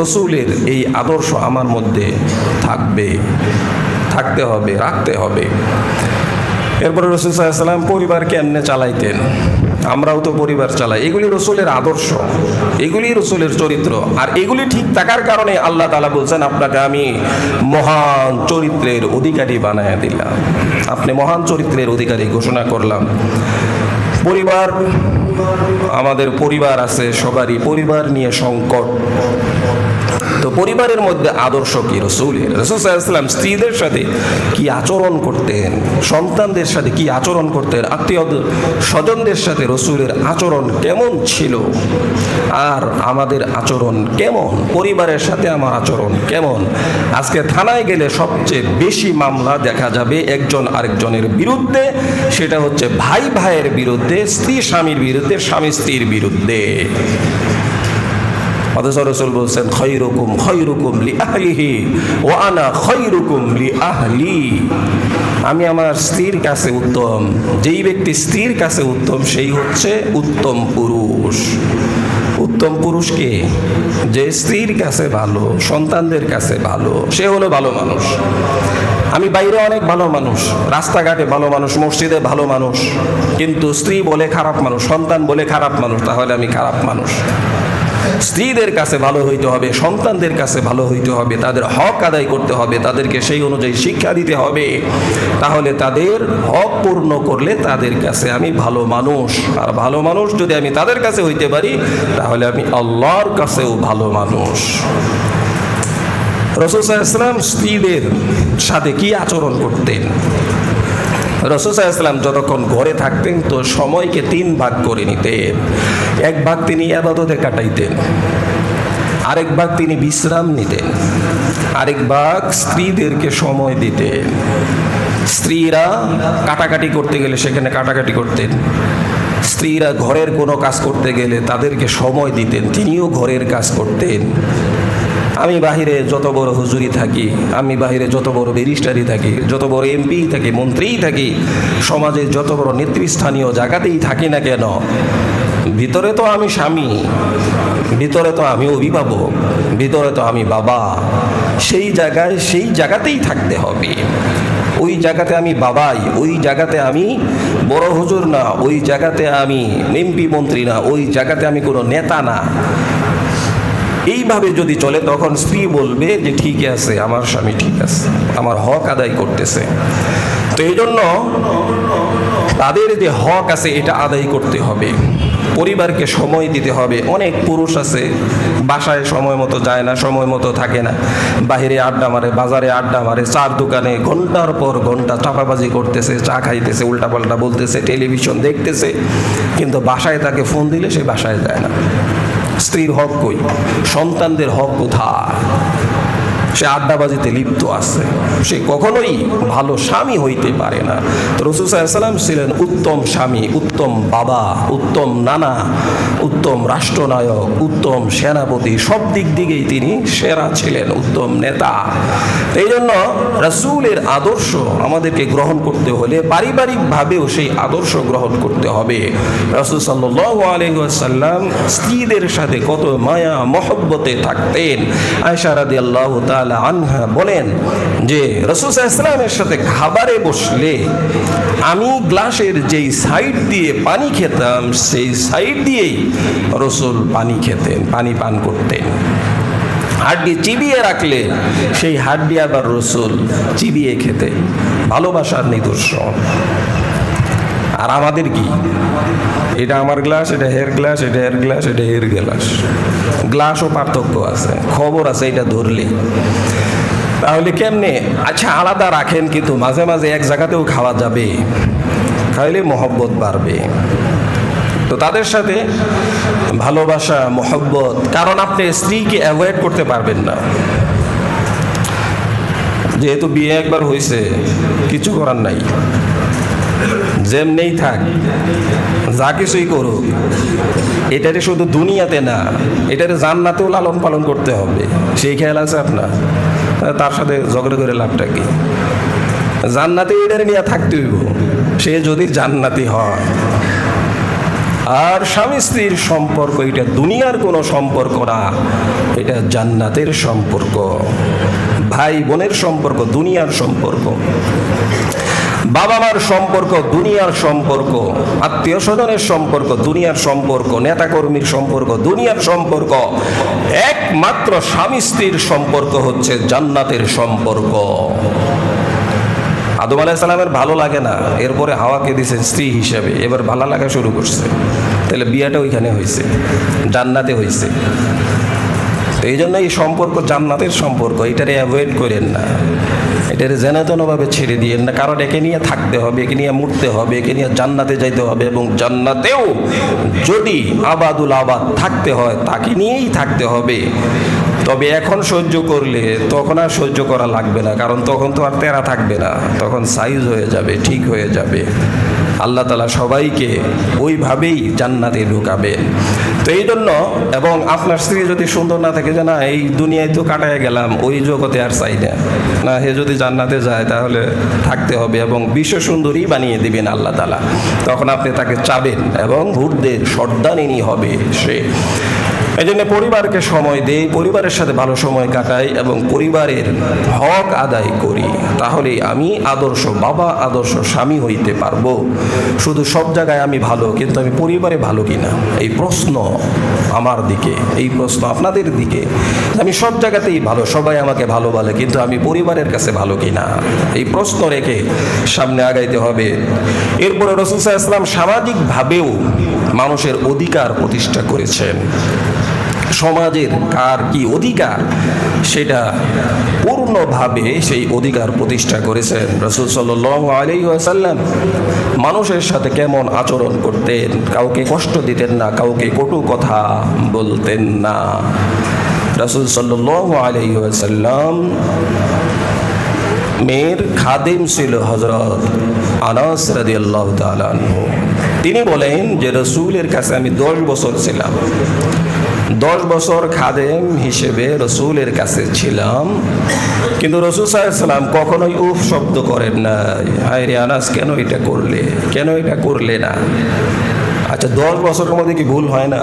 রসুলের এই আদর্শ আমার মধ্যে থাকতে হবে, রাখতে হবে। এরপরে রসুল সাল্লাল্লাহু আলাইহি ওয়াসাল্লাম পরিবার কেমনে চালাইতেন, আমরাও তো পরিবার চালাই। এগুলি রসুলের আদর্শ, এগুলি রসুলের চরিত্র। আর এগুলি ঠিক থাকার কারণে আল্লাহ তাআলা বলছেন, আপনাকে আমি মহান চরিত্রের অধিকারী বানায়া দিলাম, আপনি মহান চরিত্রের অধিকারী ঘোষণা করলাম। পরিবার, আমাদের পরিবার আছে, সবারই পরিবার নিয়ে সংকট। তো পরিবারের মধ্যে আদর্শ কি রসুলের? রাসূল সাল্লাল্লাহু আলাইহি ওয়াসাল্লাম স্ত্রীদের সাথে কি আচরণ করতেন, সন্তানদের সাথে কি আচরণ করতেন, আত্মীয় স্বজনদের সাথে রসুলের আচরণ কেমন ছিল, আর আমাদের আচরণ কেমন, পরিবারের সাথে আমার আচরণ কেমন। আজকে থানায় গেলে সবচেয়ে বেশি মামলা দেখা যাবে একজন আরেকজনের বিরুদ্ধে, সেটা হচ্ছে ভাই ভাইয়ের বিরুদ্ধে, স্ত্রী স্বামীর বিরুদ্ধে, স্বামী স্ত্রীর বিরুদ্ধে। অথচ রাসূল বলছেন, খায়রুকুম খায়রুকুম লিআহলিহি ওয়া আনা খায়রুকুম লিআহলি। আমি আমার স্ত্রীর কাছে উত্তম, যেই ব্যক্তি স্ত্রীর কাছে উত্তম সেই হচ্ছে উত্তম পুরুষ। উত্তম পুরুষকে যে স্ত্রীর কাছে ভালো, সন্তানদের কাছে ভালো, সে হলো ভালো মানুষ। আমি বাইরে অনেক ভালো মানুষ, রাস্তাঘাটে ভালো মানুষ, মসজিদে ভালো মানুষ, কিন্তু স্ত্রী বলে খারাপ মানুষ, সন্তান বলে খারাপ মানুষ, তাহলে আমি খারাপ মানুষ। স্ত্রীদের কাছে ভালো হইতে হবে, সন্তানদের কাছে ভালো হইতে হবে, তাদের হক আদায় করতে হবে, তাদেরকে সেই অনুযায়ী শিক্ষা দিতে হবে। তাহলে তাদের হক পূর্ণ করলে তাদের কাছে আমি ভালো মানুষ। আর ভালো মানুষ যদি আমি তাদের কাছে হইতে পারি, তাহলে আমি আল্লাহর কাছেও ভালো মানুষ। রাসূল সাল্লাল্লাহু আলাইহি ওয়াসাল্লাম স্ত্রীদের সাথে কি আচরণ করতেন? রাসূল সাল্লাল্লাহু আলাইহি ওয়াসাল্লাম যতক্ষণ ঘরে থাকতেন তো সময়কে 3 ভাগ করে নিতেন। এক ভাগ তিনি ইবাদতে কাটাইতেন, আরেক ভাগ তিনি বিশ্রাম নিতেন, আরেক ভাগ স্ত্রীদেরকে সময় দিতেন। স্ত্রীরা কাটাকাটি করতে গেলে সেখানে কাটাকাটি করতেন, স্ত্রীরা ঘরের কোনো কাজ করতে গেলে তাদেরকে সময় দিতেন, তিনিও ঘরের কাজ করতেন। আমি বাহিরে যত বড় হুজুরি থাকি, আমি বাহিরে যত বড় ব্যারিস্টারি থাকি, যত বড় এমপি থাকি, মন্ত্রীই থাকি, সমাজের যত বড় নেতৃস্থানীয় জায়গাতেই থাকি না কেন, ভিতরে তো আমি স্বামী, ভিতরে তো আমি অভিভাবক, ভিতরে তো আমি বাবা। সেই জায়গাতেই থাকতে হবে। ওই জায়গাতে আমি বাবাই, ওই জায়গাতে আমি বড় হুজুর না, ওই জায়গাতে আমি এমপি মন্ত্রী না, ওই জায়গাতে আমি কোনো নেতা না। এইভাবে যদি চলে তখন স্ত্রী বলবে যে ঠিক আছে, আমার স্বামী ঠিক আছে, আমার হক আদায় করতেছে। তো এই জন্য তাদের যে হক আছে এটা আদায় করতে হবে, পরিবারকে সময় দিতে হবে। অনেক পুরুষ আছে বাসায় সময় মতো যায় না, সময় মতো থাকে না, বাইরে আড্ডা মারে, বাজারে আড্ডা মারে, চার দোকানে ঘন্টার পর ঘন্টা চাপাবাজি করতেছে, চা খাইতেছে, উল্টাপাল্টা বলতেছে, টেলিভিশন দেখতেছে, কিন্তু বাসায় তাকে ফোন দিলে সে বাসায় যায় না। স্ত্রীর হক কই? সন্তানদের হক কোথায়? সে আড্ডাবাজিতে লিপ্ত আছে, সে কখনোই ভালো স্বামী হইতে পারে না। তো রাসূল সাল্লাল্লাহু আলাইহি ওয়াসাল্লাম ছিলেন উত্তম স্বামী, উত্তম বাবা, উত্তম নানা, উত্তম রাষ্ট্রনায়ক, উত্তম সেনাপতি, সব দিক দিকেই তিনি সেরা ছিলেন, উত্তম নেতা। এই জন্য রাসূলের আদর্শ আমাদেরকে গ্রহণ করতে হলে পারিবারিকভাবেও সেই আদর্শ গ্রহণ করতে হবে। রাসূল সাল্লাল্লাহু আলাইহি ওয়াসাল্লাম স্ত্রীদের সাথে কত মায়া মহব্বতে থাকতেন। আয়েশা রাদিয়াল্লাহু তাআলা আনহা বলেন যে রাসূল সাল্লাল্লাহু আলাইহি ওয়াসাল্লামের সাথে খাবারে বসলে আমি গ্লাসের যেই সাইড দিয়ে পানি খেতাম সেই সাইড দিয়েই রাসূল পানি খেতেন, পানি পান করতেন। হাড্ডি চিবিয়ে রাখলে সেই হাড্ডি আবার রাসূল চিবিয়ে খেতেন। ভালোবাসার নিদর্শন। আর আমাদের কি? এটা আমার গ্লাস, এটা হের গ্লাস, এটা হের গ্লাস, এটা হের গ্লাস। গ্লাসও পার্থক্য আছে, খবর আছে এটা ধরলে। তাহলে কেমনে? আচ্ছা আলাদা রাখেন, কিন্তু মাঝে মাঝে এক জায়গাতেও খাওয়া যাবে, খাইলে মহব্বত বাড়বে। তো তাদের সাথে ভালোবাসা, মহব্বত, কারণ আপনি স্ত্রীকে অ্যাভয়েড করতে পারবেন না। যেহেতু বিয়ে একবার হয়েছে, কিছু করার নাই, যেমনেই থাক, যা কিছুই করুক, এটারে শুধু দুনিয়াতে না, এটারে জান্নাতেও লালন পালন করতে হবে। সেই খেয়াল আছে আপনার? তার সাথে ঝগড়া করে লাভটা কি? জান্নাতে এটারে নিয়ে থাকতে হইব, সে যদি জান্নাতি হয়। আর স্বামী স্ত্রীর সম্পর্ক এটা দুনিয়ার কোনো সম্পর্ক না, এটা জান্নাতের সম্পর্ক। ভাই বোনের সম্পর্ক দুনিয়ার সম্পর্ক, বাবা মার সম্পর্ক দুনিয়ার সম্পর্ক, আত্মীয় স্বজনের সম্পর্ক দুনিয়ার সম্পর্ক, নেতাকর্মীর সম্পর্ক দুনিয়ার সম্পর্ক। একমাত্র স্বামী স্ত্রীর সম্পর্ক হচ্ছে জান্নাতের সম্পর্ক। আদম আলাইহিস সালামের ভালো লাগে না, এরপরে হাওয়াকে দিয়েছে স্ত্রী হিসেবে, এবার ভালো লাগা শুরু করছে। তাহলে বিয়েটা ওইখানে হয়েছে, জান্নাতে হয়েছে। তো এই জন্য এই সম্পর্ক জান্নাতের সম্পর্ক, এটারে অ্যাভয়েড করেন না, এটারে যেনতেনভাবে ছেড়ে দিয়েন না। কারণ একে নিয়ে থাকতে হবে, একে নিয়ে মরতে হবে, একে নিয়ে জান্নাতে যাইতে হবে, এবং জান্নাতেও যদি আবাদুল আবাদ থাকতে হয় তাকে নিয়েই থাকতে হবে। তবে এখন সহ্য করলে তখন আর সহ্য করা লাগবে না, কারণ তখন তো আর তেরা থাকবে না, তখন সাইজ হয়ে যাবে, ঠিক হয়ে যাবে। আল্লাহ তাআলা সবাইকে ওইভাবেই জান্নাতে ঢুকাবেন। তো এই জন্য, এবং আপনার স্ত্রী যদি সুন্দর না থাকে, যে না এই দুনিয়ায় তো কাটায় গেলাম, ওই জগতে আর চাই না, না হে যদি জান্নাতে যায় তাহলে থাকতে হবে, এবং বিশ্ব সুন্দরী বানিয়ে দিবেন আল্লাহ তাআলা। তখন আপনি তাকে চাবেন এবং হুরদের সর্দানিনী হবে সে। এই জন্য পরিবারকে সময় দেই, পরিবারের সাথে ভালো সময় কাটাই এবং পরিবারের হক আদায় করি, তাহলে আমি আদর্শ বাবা, আদর্শ স্বামী হইতে পারবো। শুধু সব জায়গায় আমি ভালো, কিন্তু আমি পরিবারে ভালো কিনা, এই প্রশ্ন আমার দিকে, এই প্রশ্ন আপনাদের দিকে। আমি সব জায়গাতেই ভালো, সবাই আমাকে ভালো বলে, কিন্তু আমি পরিবারের কাছে ভালো কিনা, এই প্রশ্ন রেখে সামনে আগাইতে হবে। এরপরে রাসূল সাল্লাল্লাহু আলাইহি ওয়াসাল্লাম সামাজিকভাবেও মানুষের অধিকার প্রতিষ্ঠা করেছেন। সমাজের কার কি অধিকার সেটা পূর্ণভাবে সেই অধিকার প্রতিষ্ঠা করেছেন। রাসূল সাল্লাল্লাহু আলাইহি ওয়াসাল্লাম মানুষের সাথে কেমন আচরণ করতেন, কাউকে কষ্ট দিতেন না, কাউকে কটু কথা বলতেন না। রাসূল সাল্লাল্লাহু আলাইহি ওয়াসাল্লাম মেয়ের খাদেম ছিল হযরত আনাস রাদিয়াল্লাহু তাআলা আনহু। তিনি বলেন যে রসুলের কাছে আমি 10 বছর ছিলাম, 10 বছর খাদেম হিসেবে রসুলের কাছে ছিলাম, কিন্তু রসুল সাল্লাল্লাহু আলাইহি ওয়াসাল্লাম কখনোই উফ শব্দ করেন না, হায় রে আনাস কেন এটা করলে, কেন এটা করলে না। আচ্ছা 10 বছরের মধ্যে কি ভুল হয় না?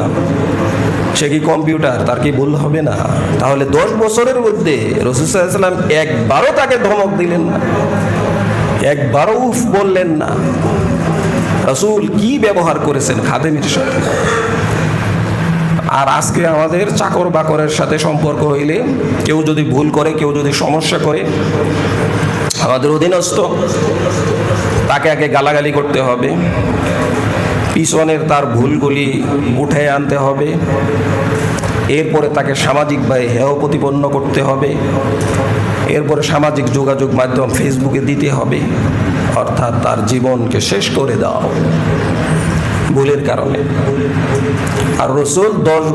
সে কি কম্পিউটার, তার কি ভুল হবে না? তাহলে 10 বছরের মধ্যে রসুল সাল্লাল্লাহু আলাইহি ওয়াসাল্লাম একবারও তাকে ধমক দিলেন না, একবারও উফ বললেন না। রসুল কি ব্যবহার করেছেন খাদেমের সাথে। আর আজকে আমাদের চাকর বাকরের সাথে সম্পর্ক হইলে কেউ যদি ভুল করে, কেউ যদি সমস্যা করে, আমাদের অধীনস্থ তাকে আগে গালাগালি করতে হবে, পিছনের তার ভুলগুলি উঠে আনতে হবে, এরপরে তাকে সামাজিকভাবে হেয় প্রতিপন্ন করতে হবে, এরপরে সামাজিক যোগাযোগ মাধ্যম ফেসবুকে দিতে হবে, অর্থাৎ তার জীবনকে শেষ করে দাও ভুলের কারণে। আর রসুল 10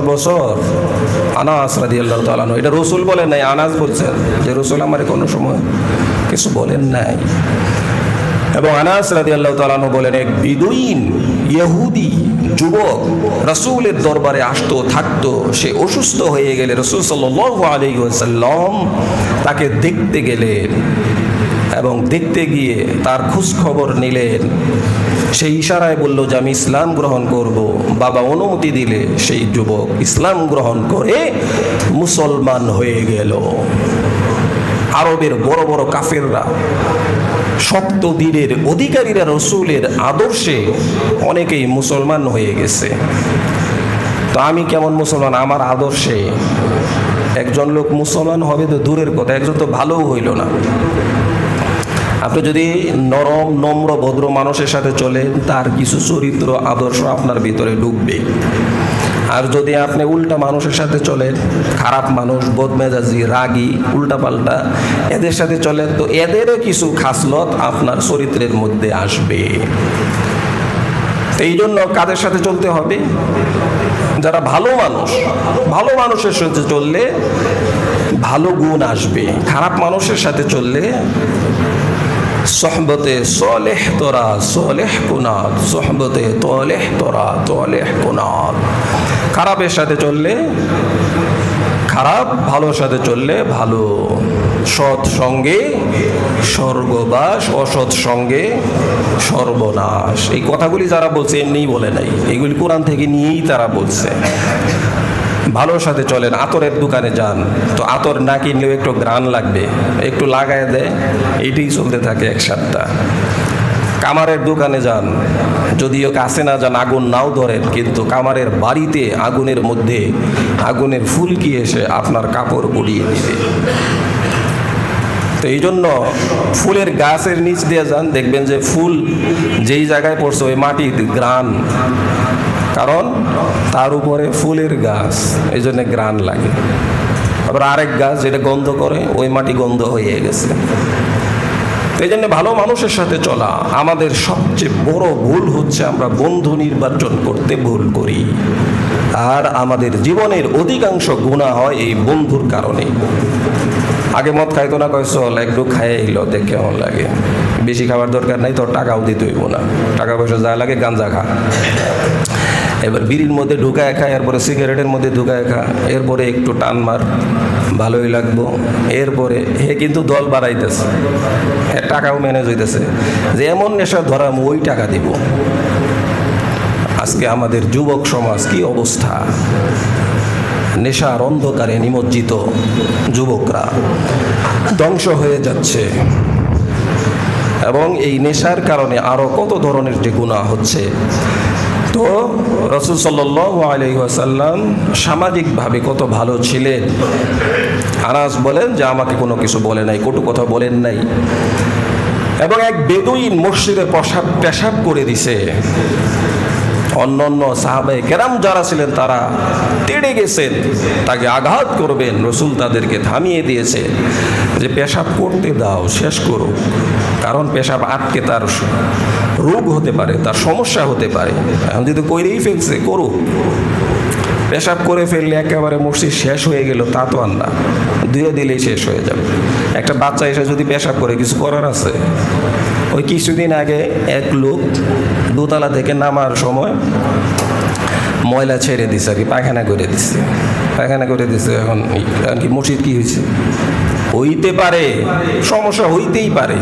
বছর আনাস রাদিয়াল্লাহু তাআলা আনহু, এটা রসুল বলেন নাই, আনাস বলছেন যে রসুল আমার কোনো সময় কিছু বলেন নাই। এবং আনাস রাদিয়াল্লাহু তাআলা আনহু বলেন, এক বিদুইন ইহুদি যুবক রাসূলের দরবারে আসতো থাকতো, সে অসুস্থ হয়ে গেলে রাসূল সাল্লাল্লাহু আলাইহি ওয়াসাল্লাম তাকে দেখতে গেলেন এবং দেখতে গিয়ে তার খোঁজ খবর নিলেন। সেই ইশারায় বলল যে আমি ইসলাম গ্রহণ করব। বাবা অনুমতি দিলে সেই যুবক ইসলাম গ্রহণ করে মুসলমান হয়ে গেল। আরবের বড় বড় কাফেররা, শক্ত দিনের অধিকারীরা রসুলের আদর্শে অনেকেই মুসলমান হয়ে গেছে। তো আমি কেমন মুসলমান? আমার আদর্শে একজন লোক মুসলমান হবে তো দূরের কথা, একজন তো ভালোও হইল না। আপনি যদি নরম নম্র ভদ্র মানুষের সাথে চলেন, তার কিছু চরিত্র আদর্শ আপনার ভিতরে ঢুকবে। আর যদি আপনি উল্টা মানুষের সাথে চলেন, খারাপ মানুষ, বদমেজাজি, রাগী, উল্টাপাল্টা, এদের সাথে চলেন, তো এদেরও কিছু খাসলত আপনার চরিত্রের মধ্যে আসবে। এই জন্য কাদের সাথে চলতে হবে? যারা ভালো মানুষ, ভালো মানুষের সাথে চললে ভালো গুণ আসবে। খারাপ মানুষের সাথে চললে সোহবতে সলেহ তোরা সলেহ কুনাত, সোহবতে তলেহ তোরা তলেহ কুনাত। খারাপের সাথে চললে খারাপ, ভালোর সাথে চললে ভালো। সৎ সঙ্গে স্বর্গবাস, অসৎ সঙ্গে সর্বনাশ। এই কথাগুলি যারা বলছে এমনিই বলে নাই, এগুলি কোরআন থেকে নিয়েই তারা বলছে। ভালোর সাথে চলেন, আতরের দোকানে যান, তো আতর না কিনলেও একটু ঘ্রাণ লাগবে, একটু লাগায় দেয়, এইটাই চলতে থাকে 1 সপ্তাহ। কামারের দোকানে যান, যদিও কাছে না যান, আগুন নাও ধরেন, কিন্তু কামারের বাড়িতে আগুনের মধ্যে আগুনের ফুলকি এসে আপনার কাপড় পুড়িয়ে দিবে। তো এই জন্য ফুলের গাছের নিচ দিয়ে যান, দেখবেন যে ফুল যেই জায়গায় পড়ছে ওই মাটি ঘ্রাণ, কারণ তার উপরে ফুলের গাছ, এই জন্য ঘ্রাণ লাগে। আবার আরেক গাছ যেটা গন্ধ করে, ওই মাটি গন্ধ হয়ে গেছে। এই জন্য ভালো মানুষের সাথে চলা। আমাদের সবচেয়ে বড় ভুল হচ্ছে আমরা বন্ধু নির্বাচন করতে ভুল করি, আর আমাদের জীবনের অধিকাংশ গুনাহ হয় এই বন্ধুর কারণে। আগে মদ খাইতো না, কয় চল একটু খাইয়ে এলো, দেখ কেমন লাগে, বেশি খাবার দরকার নাই, তোর টাকাও দিতে হইব না, টাকা পয়সা যা লাগে গাঞ্জা খা। এবার বিড়ির মধ্যে ঢুকায় খা, এরপরে সিগারেটের মধ্যে ঢুকায় খা, এরপরে একটু টান মার, ভালোই লাগবো। এরপরে হে কিন্তু দল বাড়াইতেছে, হে টাকাও ম্যানেজ হইতেছে, যে এমন নেশা ধরা ওই টাকা দিব। আজকে আমাদের যুবক সমাজ কি অবস্থা! নেশার অন্ধকারে নিমজ্জিত যুবকরা ধ্বংস হয়ে যাচ্ছে, এবং এই নেশার কারণে আরো কত ধরনের যে গুনাহ হচ্ছে। তো রাসূল সাল্লাল্লাহু আলাইহি ওয়াসাল্লাম সামাজিকভাবে কত ভালো ছিলেন। আনাস বলেন যে আমাকে কোনো কিছু বলে নাই, কটু কথা বলেন নাই। এবং এক বেদুইন মসজিদে পেশাব করে দিছে। অন্যান্য সাহাবায়ে কেরাম যারা ছিলেন তারা তেড়ে গেছেন, তাকে আঘাত করবেন, রসুল তাদেরকে থামিয়ে দিয়েছে যে পেশাব করতে দাও, শেষ করো, কারণ পেশাব আটকে তার রোগ হতে পারে, তার সমস্যা হতে পারে। এখন যদি করেই ফেলছে করুক, পেশাব করে ফেললে একেবারে মসজিদ শেষ হয়ে গেল তা তো আর না, ধুয়ে দিলেই শেষ হয়ে যাবে। একটা বাচ্চা এসে যদি পেশাব করে কিছু করার আছে? ওই কিছুদিন আগে এক লোক দোতলা থেকে নামার সময় ময়লা ছেড়ে দিছে আর কি, পায়খানা করে দিছে। এখন কি মসজিদ কি হয়েছে? হইতে পারে, সমস্যা হইতেই পারে,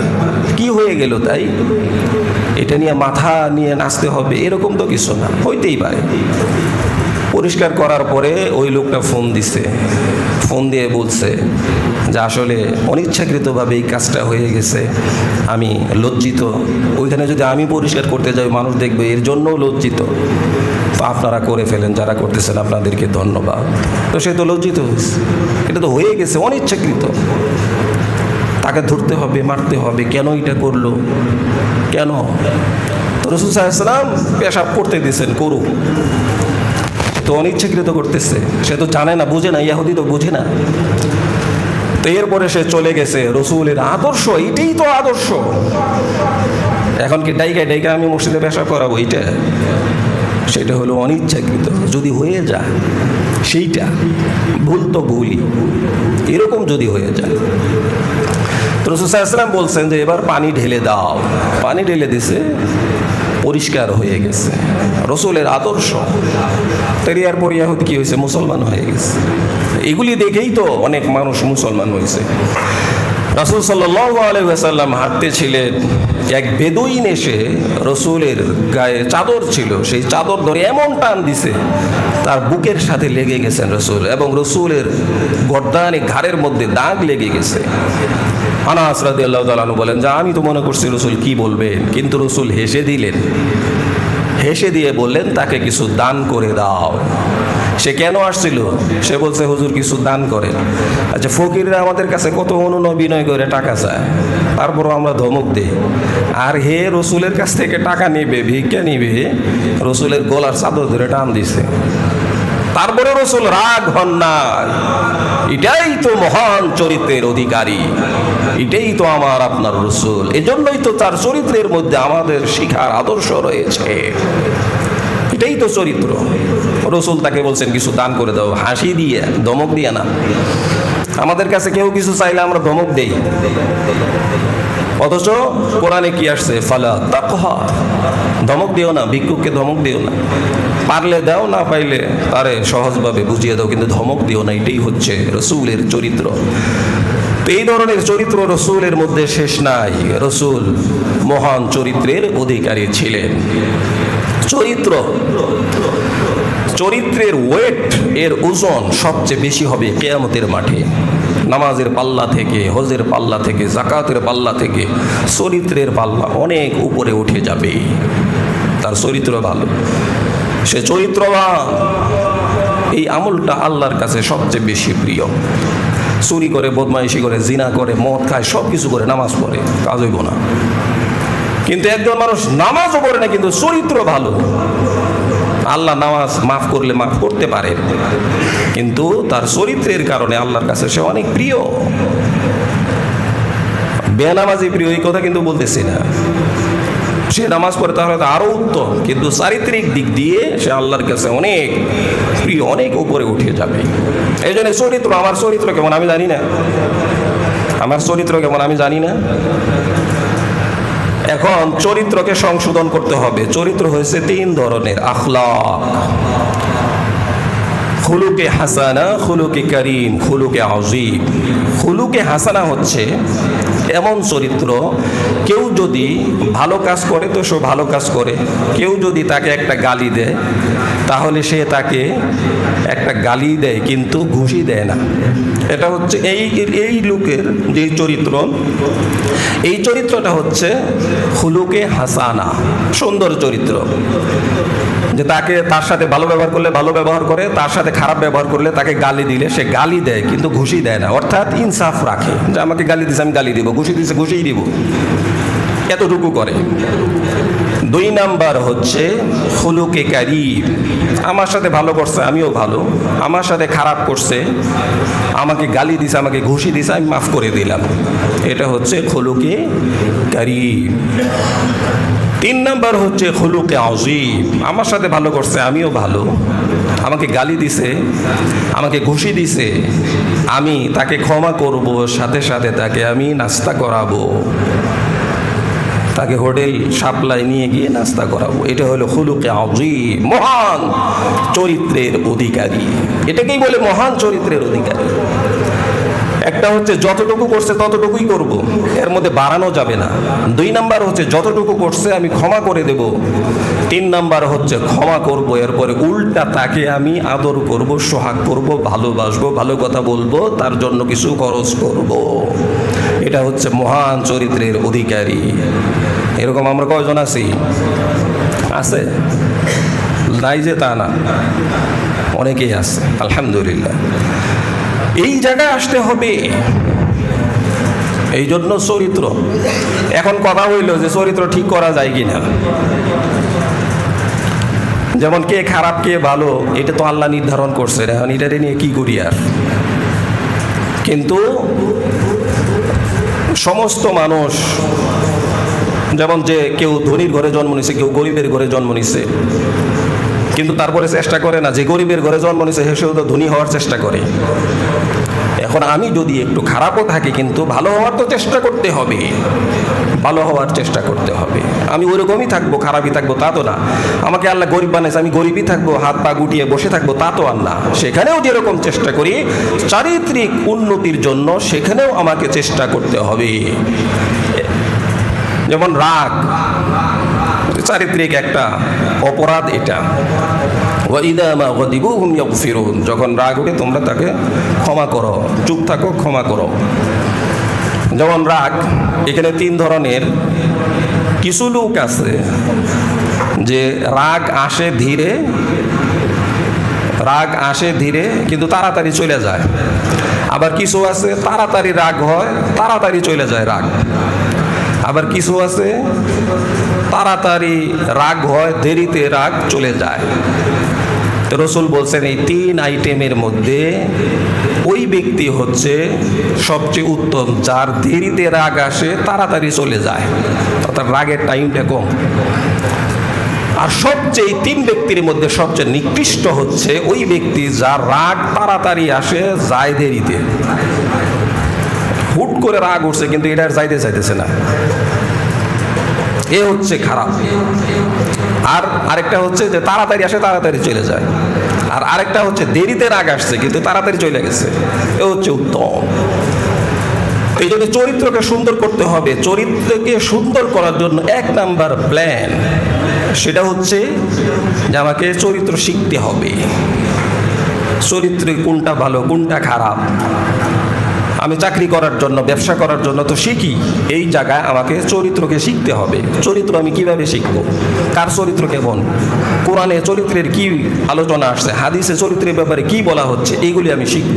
কি হয়ে গেল তাই এটা নিয়ে মাথা নিয়ে নাচতে হবে এরকম তো কিছু না, হইতেই পারে। পরিষ্কার করার পরে ওই লোকটা ফোন দিয়ে বলছে যে আসলে অনিচ্ছাকৃতভাবে এই কাজটা হয়ে গেছে, আমি লজ্জিত। ওইখানে যদি আমি পরিষ্কার করতে যাই মানুষ দেখবে, এর জন্যও লজ্জিত। তো আপনারা করে ফেলেন, যারা করতেছেন আপনাদেরকে ধন্যবাদ। তো সে তো লজ্জিত হয়েছে, এটা তো হয়ে গেছে অনিচ্ছাকৃত, তাকে ধরতে হবে, মারতে হবে। কেন এটা করলো, কেন? তো রাসূল সাল্লাল্লাহু আলাইহি ওয়াসাল্লাম পেশাব করতে দিয়েছেন, করুক। তো অনিচ্ছাকৃত করতেছে, সে তো জানে না, বুঝে না, ইহুদি তো বুঝে না। তো এরপরে সে চলে গেছে। রসুলের আদর্শ, এইটাই তো আদর্শ। এখন কি ডাইকা আমি মসজিদে পেশাব করাবো, এইটা? সেটা হলো অনিচ্ছাকৃত। যদি হয়ে যায় সেইটা ভুল তো ভুলই, এরকম যদি হয়ে যায়। তো রাসূল সাল্লাল্লাহু আলাইহি ওয়াসাল্লাম বলছেন যে এবার পানি ঢেলে দাও। পানি ঢেলে দিছে, পরিষ্কার হয়ে গেছে। রসুলের আদর্শ। তেরিয়ার পর ইহুদি কি হয়েছে? মুসলমান হয়ে গেছে। এগুলি দেখেই তো অনেক মানুষ মুসলমান হয়েছে। রাসূল সাল্লাল্লাহু আলাইহি ওয়াসাল্লাম হাঁটতেছিলেন, এক বেদুইন এসে রসুলের গায়ে চাদর ছিল, সেই চাদর ধরে এমন টান দিছে তার বুকের সাথে লেগে গেছেন রসুল, এবং রসুলের গর্দানে ঘাড়ের মধ্যে দাগ লেগে গেছে। আনাস রাদিয়াল্লাহু তাআলা আনহু বলেন যে আমি তো মনে করছি রসুল কি বলবেন, কিন্তু রসুল হেসে দিলেন। হেসে দিয়ে বললেন তাকে কিছু দান করে দাও। সে কেন আসছিল? সে বলছে হুজুর কিছু দান করেন। আচ্ছা, ফকিররা আমাদের কাছে কত অনুনয় করে টাকা চায়, তারপরও আমরা ধমক দিই। আর হে রসুলের কাছ থেকে টাকা নিবে, ভিক্ষা নিবে, রসুলের গলার চাদর ধরে টান দিছে। তারপরে রসুল রাগ হন না। এটাই তো মহান চরিত্রের অধিকারী, এটাই তো আমার আপনার রসুল। এজন্যই তো তার চরিত্রের মধ্যে আমাদের শিখার আদর্শ রয়েছে। এটাই তো চরিত্র। রসুল তাকে বলছেন কিছু দান করে দাও, হাসি দিয়ে, ধমক দিয়ে না। আমাদের কাছে কেউ কিছু চাইলে আমরা ধমক দেই, অথচ কোরআনে কি আসছে? ফালা তাকহা, ধমক দিও না, ভিক্ষুককে ধমক দিও না। পারলে দাও, না পাইলে তারে সহজভাবে বুঝিয়ে দাও, কিন্তু ধমক দিও না। এটাই হচ্ছে রসুলের চরিত্র। তো এই ধরনের চরিত্র রসুলের মধ্যে শেষ নাই। রসুল মহান চরিত্রের অধিকারী ছিলেন। চরিত্রের ওয়েট, এর ওজন সবচেয়ে বেশি হবে কিয়ামতের মাঠে। নামাজের পাল্লা থেকে, হজের পাল্লা থেকে, যাকাতের পাল্লা থেকে চরিত্রের পাল্লা অনেক উপরে উঠে যাবে। তার চরিত্র ভালো, সে চরিত্রবান। এই আমলটা আল্লাহর কাছে সবচেয়ে বেশি প্রিয়। চুরি করে, বদমাইশি করে, জিনা করে, মদ খায়, সব কিছু করে, নামাজ পড়ে, কাজ হইব না। কিন্তু একজন মানুষ নামাজও পড়ে না, কিন্তু চরিত্র ভালো, আল্লাহ নামাজ মাফ করলে মাফ করতে পারেন, কিন্তু তার চরিত্রের কারণে আল্লাহর কাছে সে অনেক প্রিয়। বেনামাজি প্রিয় এই কথা কিন্তু বলতেছি না। সে নামাজ পড়ে তাহলে তো আরো উত্তম, কিন্তু চারিত্রিক দিক দিয়ে সে আল্লাহর কাছে অনেক প্রিয়, অনেক উপরে উঠে যাবে। এই জন্য চরিত্র, আমার চরিত্র কেমন আমি জানি না, আমার চরিত্র কেমন আমি জানি না। এখন চরিত্রকে সংশোধন করতে হবে। চরিত্র হয়েছে তিন ধরনের: আখলাক, খুলুকে হাসানা, খুলুকে করিম, খুলুকে আযীম। খুলুকে হাসানা হচ্ছে এমন চরিত্র, কেউ যদি ভালো কাজ করে তো সে ভালো কাজ করে, কেউ যদি তাকে একটা গালি দেয় তাহলে সে তাকে একটা গালি দেয় কিন্তু ঘুষি দেয় না। এটা হচ্ছে এই লোকের যে চরিত্র, এই চরিত্রটা হচ্ছে খুলুকে হাসানা, সুন্দর চরিত্র। যে তার সাথে ভালো ব্যবহার করলে ভালো ব্যবহার করে, তার সাথে খারাপ ব্যবহার করলে, তাকে গালি দিলে সে গালি দেয় কিন্তু ঘুষি দেয় না। অর্থাৎ ইনসাফ রাখে, যে আমাকে গালি দিছে আমি গালি দিব, ঘুষি দিছে ঘুষিই দিব, এতটুকু করে। দুই নাম্বার হচ্ছে খুলুকে কারীম, আমার সাথে ভালো করছে আমিও ভালো, আমার সাথে খারাপ করছে, আমাকে গালি দিছে, আমাকে ঘুষি দিছে, আমি মাফ করে দিলাম। এটা হচ্ছে খুলুকে কারীম। তিন নাম্বার হচ্ছে খুলুকে আযীম, আমার সাথে ভালো করছে আমিও ভালো, আমাকে গালি দিছে, আমাকে ঘুষি দিছে, আমি তাকে ক্ষমা করব, সাথে সাথে তাকে আমি নাস্তা করাবো। তাকে হোটেল সাপ্লাই নিয়ে গিয়ে নাস্তা করাবো। এটা হলো খুলুকে আযীম, মহান চরিত্রের অধিকারী। এটাকেই বলে মহান চরিত্রের অধিকারী। একটা হচ্ছে যতটুকু করছে ততটুকুই করব, এর মধ্যে বাড়ানো যাবে না। 2 নাম্বার হচ্ছে যতটুকু করছে আমি ক্ষমা করে দেব। 3 নাম্বার হচ্ছে ক্ষমা করব, এরপরে উল্টা তাকে আমি আদর করব, সোহাগ করব, ভালোবাসবো, ভালো কথা বলবো, তার জন্য কিছু খরচ করব। এটা হচ্ছে মহান চরিত্রের অধিকারী। এরকম আমরা কয়জন আছি? আছে নাই যে তা না, অনেকেই আছে আলহামদুলিল্লাহ। এই জায়গায় আসতে হবে। এই জন্য চরিত্র, এখন কথা হইল যে চরিত্র ঠিক করা যায় কিনা। যেমন কে খারাপ কে ভালো এটা তো আল্লাহ নির্ধারণ করছে, এখন এটারে নিয়ে কি করি আর। কিন্তু সমস্ত মানুষ, যেমন যে কেউ ধনীর ঘরে জন্ম নিছে, কেউ গরিবের ঘরে জন্ম নিছে, কিন্তু তারপরে চেষ্টা করে না যে গরিবের ঘরে জন্ম নিছে সেও তো ধনী হওয়ার চেষ্টা করে। এখন আমি যদি একটু খারাপও থাকি কিন্তু ভালো হওয়ার তো চেষ্টা করতে হবে, ভালো হওয়ার চেষ্টা করতে হবে। আমি ওরকমই থাকবো, খারাপই থাকবো তা তো না। আমাকে আল্লাহ গরিব বানাইছে, আমি গরিবই থাকবো, হাত পা গুটিয়ে বসে থাকবো তা তো আর না। সেখানেও যেরকম চেষ্টা করি চারিত্রিক উন্নতির জন্য, সেখানেও আমাকে চেষ্টা করতে হবে। যেমন রাগ চারিত্রিক একটা অপরাধ এটা। যখন রাগ উঠে তোমরা তাকে ক্ষমা করো, চুপ থাকো, ক্ষমা করো। যেমন রাগ, এখানে 3 ধরনের। কিছু লোক আছে যে রাগ আসে ধীরে, রাগ আসে ধীরে কিন্তু তাড়াতাড়ি চলে যায়। আবার কিছু আছে তাড়াতাড়ি রাগ হয়, তাড়াতাড়ি চলে যায় রাগ। আবার কিছু আছে তাড়াতাড়ি রাগ হয়, দেরিতে রাগ চলে যায়। রাসূল বলছেন এই 3 আইটেমের মধ্যে ওই ব্যক্তি হচ্ছে সবচেয়ে উত্তম যার দেরিতে রাগ আসে, তাড়াতাড়ি চলে যায়, অর্থাৎ রাগের টাইমটা কম। আর সবচেয়ে 3 ব্যক্তির মধ্যে সবচেয়ে নিকৃষ্ট হচ্ছে ওই ব্যক্তি যার রাগ তাড়াতাড়ি আসে, যায় দেরিতে। হুট করে রাগ উঠছে কিন্তু এটা আর যাইতে চাইতেছে না, এ হচ্ছে খারাপ। আর আরেকটা হচ্ছে যে তাড়াতাড়ি আসে, তাড়াতাড়ি চলে যায়। আর আরেকটা হচ্ছে দেরিতে রাগ আসছে কিন্তু তাড়াতাড়ি চলে গেছে, এ হচ্ছে উত্তম। এই জন্য চরিত্রকে সুন্দর করতে হবে। চরিত্রকে সুন্দর করার জন্য 1 নাম্বার প্ল্যান সেটা হচ্ছে যে আমাকে চরিত্র শিখতে হবে। চরিত্রে কোনটা ভালো কোনটা খারাপ। আমি চাকরি করার জন্য, ব্যবসা করার জন্য তো শিখি, এই জায়গায় আমাকে চরিত্রকে শিখতে হবে। চরিত্র আমি কিভাবে শিখবো, কার চরিত্র কেমন, কোরআনে চরিত্রের কি আলোচনা আসছে, হাদিসে চরিত্রের ব্যাপারে কি বলা হচ্ছে, এইগুলি আমি শিখব।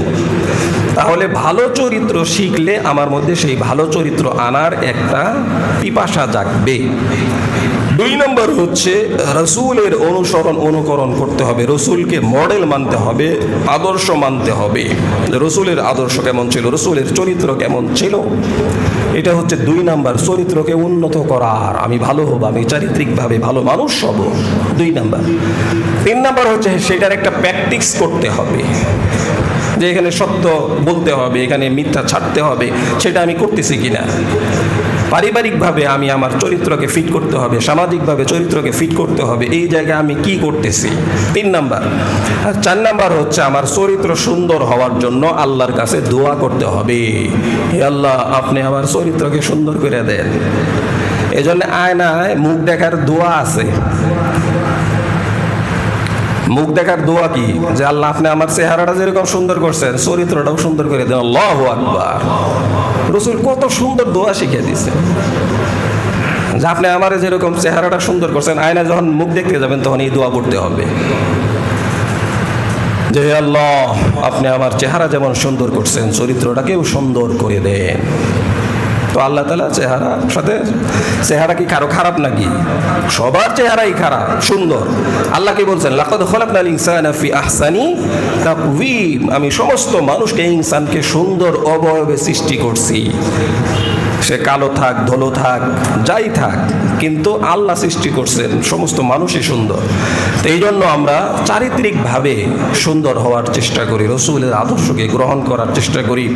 তাহলে ভালো চরিত্র শিখলে আমার মধ্যে সেই ভালো চরিত্র আনার একটা পিপাসা জাগবে। 2 নম্বর হচ্ছে রাসূলের অনুকরণ করতে হবে। রাসূলকে মডেল মানতে হবে, আদর্শ মানতে হবে। রাসূলের আদর্শ কেমন ছিল, রাসূলের চরিত্র কেমন ছিল, এটা হচ্ছে 2 নাম্বার। চরিত্রকে উন্নত করার, আমি ভালো হব, আমি চারিত্রিকভাবে ভালো মানুষ হব, 2 নাম্বার। 3 নাম্বার হচ্ছে সেটার একটা প্র্যাকটিস করতে হবে, যে এখানে সত্য বলতে হবে, এখানে মিথ্যা ছাড়তে হবে, সেটা আমি করতেছি কিনা। পারিবারিকভাবে আমি আমার চরিত্রকে ফিট করতে হবে, সামাজিকভাবে চরিত্রকে ফিট করতে হবে, এই জায়গায় আমি কি করতেছি, 3 নাম্বার। আর 4 নাম্বার হচ্ছে আমার চরিত্র সুন্দর হওয়ার জন্য আল্লাহর কাছে দোয়া করতে হবে, হে আল্লাহ আপনি আমার চরিত্রকে সুন্দর করে দেন। এজন্য আয়নায় মুখ দেখার দোয়া আছে। মুখ দেখার দোয়া কি, যে আল্লাহ আপনি আমার চেহারাটা যেরকম সুন্দর করছেন চরিত্রটাও সুন্দর করে দেন। আল্লাহু আকবার। রাসূল কত সুন্দর দোয়া শিখিয়ে দিয়েছে, যে আপনি আমার যেরকম চেহারাটা সুন্দর করছেন, আয়না যখন মুখ দেখতে যাবেন তখন এই দোয়া পড়তে হবে, যে আল্লাহ আপনি আমার চেহারা যেমন সুন্দর করছেন চরিত্রটাকেও সুন্দর করে দেন। তো আল্লাহ তাআলা চেহারার সাথে, চেহারা কি কারো খারাপ নাকি? সবার চেহারাই খারাপ, সুন্দর। আল্লাহ কি বলছেন, লাকাদ খালাকনাল ইনসানা ফি আহসানি তাকওয়িম, আমি সমস্ত মানুষকে, ইনসানকে সুন্দর অবয়বে সৃষ্টি করছি। সে কালো থাক, ধলো থাক, যাই থাক, কিন্তু আল্লাহ সৃষ্টি করছেন সমস্ত মানুষই সুন্দর। তো এই জন্য আমরা চারিত্রিকভাবে সুন্দর হওয়ার চেষ্টা করি, রাসূলের আদর্শকে গ্রহণ করার চেষ্টা করি।